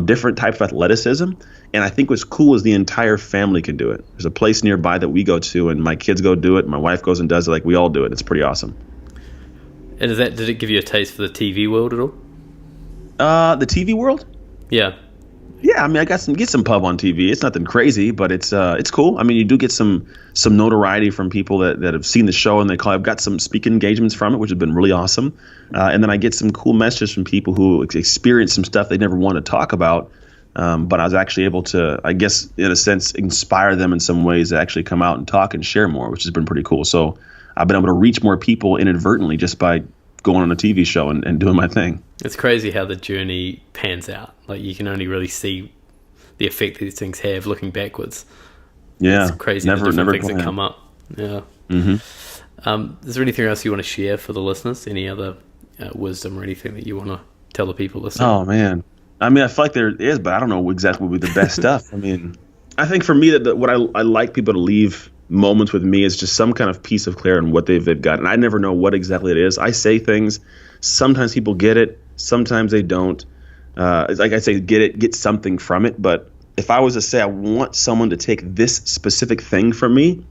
different type of athleticism. And I think what's cool is the entire family can do it. There's a place nearby that we go to, and my kids go do it. My wife goes and does it. Like we all do it. It's pretty awesome. And did it give you a taste for the TV world at all? The TV world? Yeah. Yeah, I mean, I get some pub on TV. It's nothing crazy, but it's cool. I mean, you do get some notoriety from people that have seen the show, and I've got some speaking engagements from it, which has been really awesome. And then I get some cool messages from people who experience some stuff they never want to talk about. But I was actually able to, I guess, in a sense, inspire them in some ways to actually come out and talk and share more, which has been pretty cool. So I've been able to reach more people inadvertently just by going on a TV show and doing my thing. It's crazy how the journey pans out. Like you can only really see the effect these things have looking backwards. Yeah. It's crazy the different things that come up. Yeah. Mm-hmm. Is there anything else you want to share for the listeners? Any other wisdom or anything that you want to tell the people listening? Oh, man. I mean, I feel like there is, but I don't know exactly what would be the best stuff. I mean, I think for me that what I like people to leave moments with me is just some kind of piece of clarity on what they've got. And I never know what exactly it is. I say things. Sometimes people get it. Sometimes they don't. It's like I say, get something from it. But if I was to say I want someone to take this specific thing from me,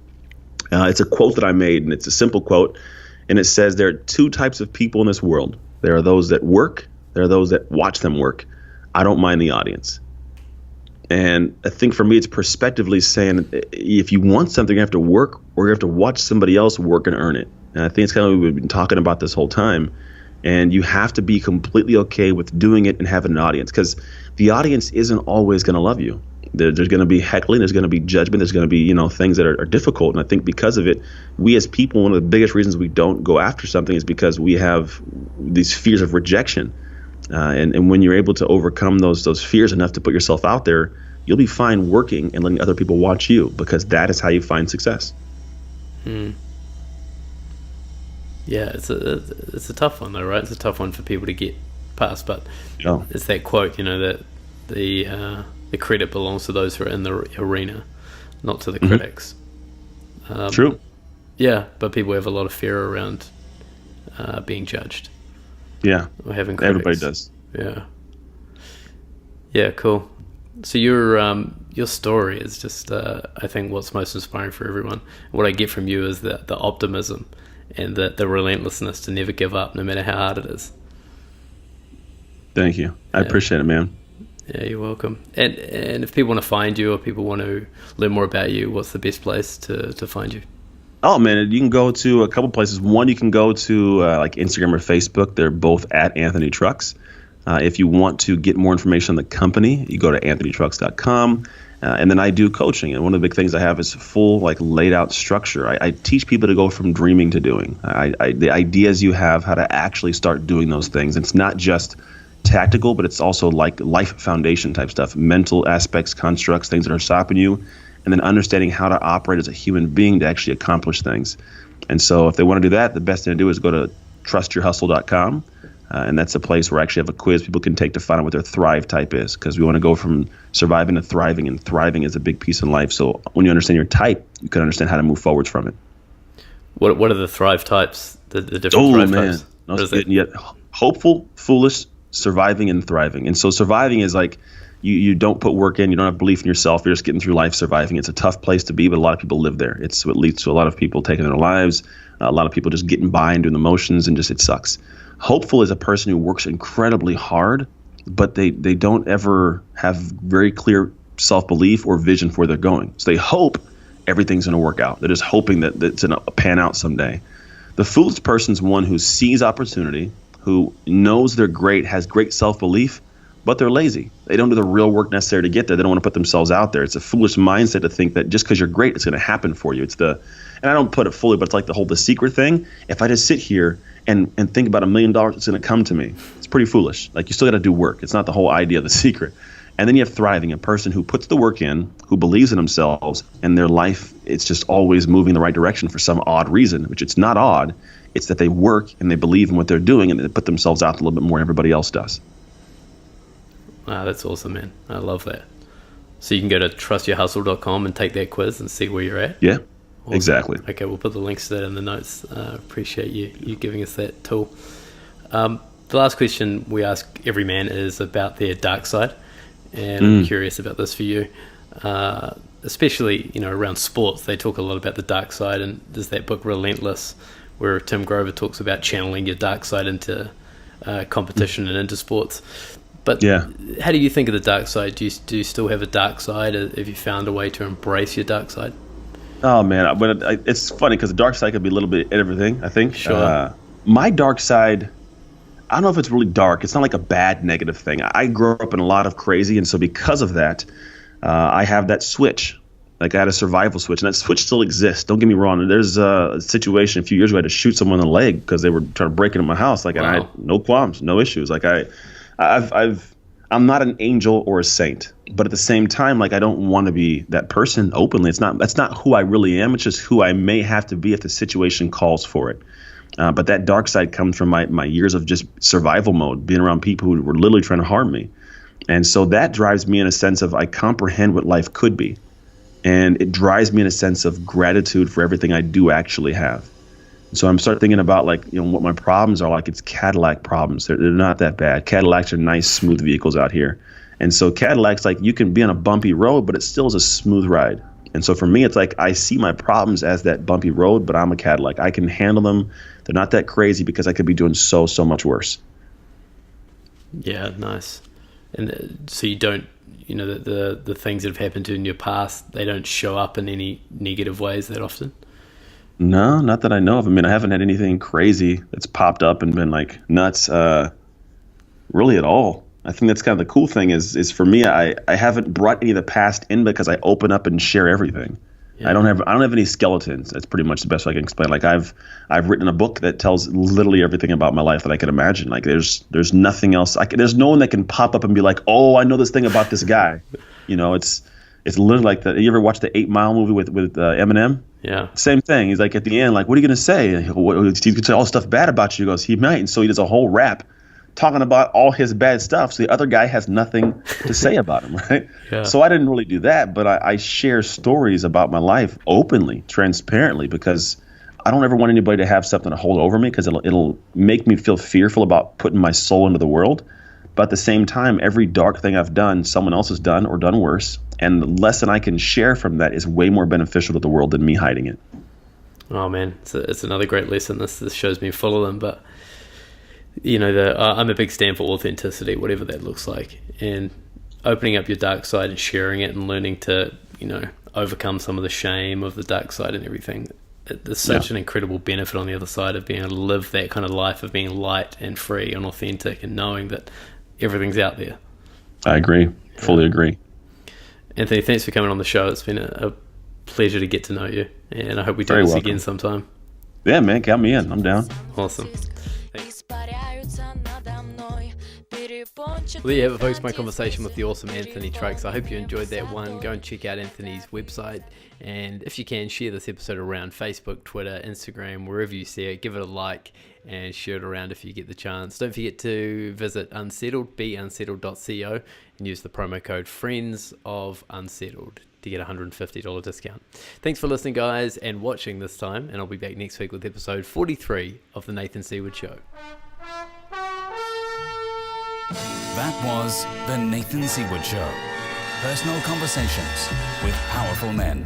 it's a quote that I made, and it's a simple quote. And it says there are 2 types of people in this world. There are those that work. There are those that watch them work. I don't mind the audience. And I think for me, it's prospectively saying if you want something, you have to work, or you have to watch somebody else work and earn it. And I think it's kind of what we've been talking about this whole time. And you have to be completely okay with doing it and having an audience, because the audience isn't always going to love you. There's going to be heckling. There's going to be judgment. There's going to be, things that are difficult. And I think because of it, we as people, one of the biggest reasons we don't go after something is because we have these fears of rejection. And when you're able to overcome those fears enough to put yourself out there, you'll be fine working and letting other people watch you, because that is how you find success. Yeah, it's a tough one though, right? It's a tough one for people to get past, but it's that quote, that the credit belongs to those who are in the arena, not to the critics. True. Yeah, but people have a lot of fear around being judged. Yeah, Or having critics. everybody does. Yeah. Yeah, cool. So your story is just, I think, what's most inspiring for everyone. What I get from you is the optimism and the relentlessness to never give up, no matter how hard it is. Thank you. I appreciate it, man. Yeah, you're welcome. And if people want to find you or people want to learn more about you, what's the best place to find you? Oh, man, you can go to a couple places. One, you can go to like Instagram or Facebook. They're both at Anthony Trucks. If you want to get more information on the company, you go to anthonytrucks.com. And then I do coaching. And one of the big things I have is full, like, laid out structure. I teach people to go from dreaming to doing. The ideas you have, how to actually start doing those things. It's not just tactical, but it's also like life foundation type stuff, mental aspects, constructs, things that are stopping you, and then understanding how to operate as a human being to actually accomplish things. And so if they want to do that, the best thing to do is go to trustyourhustle.com. And that's a place where I actually have a quiz people can take to find out what their thrive type is, because we want to go from surviving to thriving, and thriving is a big piece in life. So when you understand your type, you can understand how to move forwards from it. What are the thrive types? The different thrive types? Oh, man. Yet hopeful, foolish, surviving, and thriving. And so surviving is like you don't put work in, you don't have belief in yourself, you're just getting through life surviving. It's a tough place to be, but a lot of people live there. It's what leads to a lot of people taking their lives, a lot of people just getting by and doing the motions, and just it sucks. Hopeful is a person who works incredibly hard, but they don't ever have very clear self-belief or vision for where they're going. So they hope everything's going to work out. They're just hoping that it's going to pan out someday. The foolish person's one who sees opportunity, who knows they're great, has great self-belief, but they're lazy. They don't do the real work necessary to get there. They don't want to put themselves out there. It's a foolish mindset to think that just because you're great, it's going to happen for you. And I don't put it fully, but it's like the secret thing. If I just sit here and think about $1 million, it's going to come to me. It's pretty foolish. Like, you still got to do work. It's not the whole idea of the secret. And then you have thriving, a person who puts the work in, who believes in themselves, and their life, it's just always moving in the right direction for some odd reason, which it's not odd. It's that they work and they believe in what they're doing, and they put themselves out a little bit more than everybody else does. Wow, that's awesome, man. I love that. So you can go to trustyourhustle.com and take that quiz and see where you're at? Yeah, awesome. Exactly. Okay, we'll put the links to that in the notes. Appreciate you giving us that tool. The last question we ask every man is about their dark side, and I'm curious about this for you. Especially, around sports, they talk a lot about the dark side, and there's that book Relentless, where Tim Grover talks about channeling your dark side into competition and into sports. But yeah, how do you think of the dark side? Do you still have a dark side? Have you found a way to embrace your dark side? Oh, man. But it's funny because the dark side could be a little bit everything, I think. Sure. My dark side, I don't know if it's really dark. It's not like a bad negative thing. I grew up in a lot of crazy, and so because of that, I have that switch. Like, I had a survival switch, and that switch still exists. Don't get me wrong. There's a situation a few years ago I had to shoot someone in the leg because they were trying to break into my house. Like, wow. And I had no qualms, no issues. Like, I'm not an angel or a saint, but at the same time, like, I don't want to be that person openly. That's not who I really am. It's just who I may have to be if the situation calls for it. But that dark side comes from my years of just survival mode, being around people who were literally trying to harm me. And so that drives me in a sense of I comprehend what life could be. And it drives me in a sense of gratitude for everything I do actually have. So I'm start thinking about, like, what my problems are. Like, it's Cadillac problems. They're not that bad. Cadillacs are nice, smooth vehicles out here. And so Cadillacs, like, you can be on a bumpy road, but it still is a smooth ride. And so for me, it's like I see my problems as that bumpy road, but I'm a Cadillac. I can handle them. They're not that crazy because I could be doing so much worse. Yeah, nice. And so you don't, the things that have happened to you in your past, they don't show up in any negative ways that often? No, not that I know of. I mean, I haven't had anything crazy that's popped up and been like nuts, really at all. I think that's kind of the cool thing is for me, I haven't brought any of the past in because I open up and share everything. Yeah. I don't have any skeletons. That's pretty much the best way I can explain. Like, I've written a book that tells literally everything about my life that I can imagine. Like, there's nothing else. There's no one that can pop up and be like, oh, I know this thing about this guy. It's literally like you ever watch the 8 Mile movie with Eminem? Yeah. Same thing. He's like, at the end, like, what are you going to say? He could say all stuff bad about you. He goes, he might. And so he does a whole rap talking about all his bad stuff. So the other guy has nothing to say about him, right? Yeah. So I didn't really do that, but I share stories about my life openly, transparently, because I don't ever want anybody to have something to hold over me, because it'll make me feel fearful about putting my soul into the world. But at the same time, every dark thing I've done, someone else has done or done worse. And the lesson I can share from that is way more beneficial to the world than me hiding it. Oh man, it's another great lesson. This shows me full of them. But you know, I'm a big stand for authenticity, whatever that looks like, and opening up your dark side and sharing it and learning to, you know, overcome some of the shame of the dark side and everything. There's such an incredible benefit on the other side of being able to live that kind of life of being light and free and authentic and knowing that everything's out there. I agree. Fully agree. Anthony, thanks for coming on the show. It's been a pleasure to get to know you, and I hope we do this again sometime. Yeah, man, count me in. I'm down. Awesome. Well, there you have it, folks, my conversation with the awesome Anthony Trucks. I hope you enjoyed that one. Go and check out Anthony's website, and if you can, share this episode around Facebook, Twitter, Instagram, wherever you see it. Give it a like and share it around if you get the chance. Don't forget to visit Unsettled, beunsettled.co, and use the promo code Friends of Unsettled to get a $150 discount. Thanks for listening, guys, and watching this time, and I'll be back next week with episode 43 of The Nathan Seaward Show. That was The Nathan Seaward Show. Personal conversations with powerful men.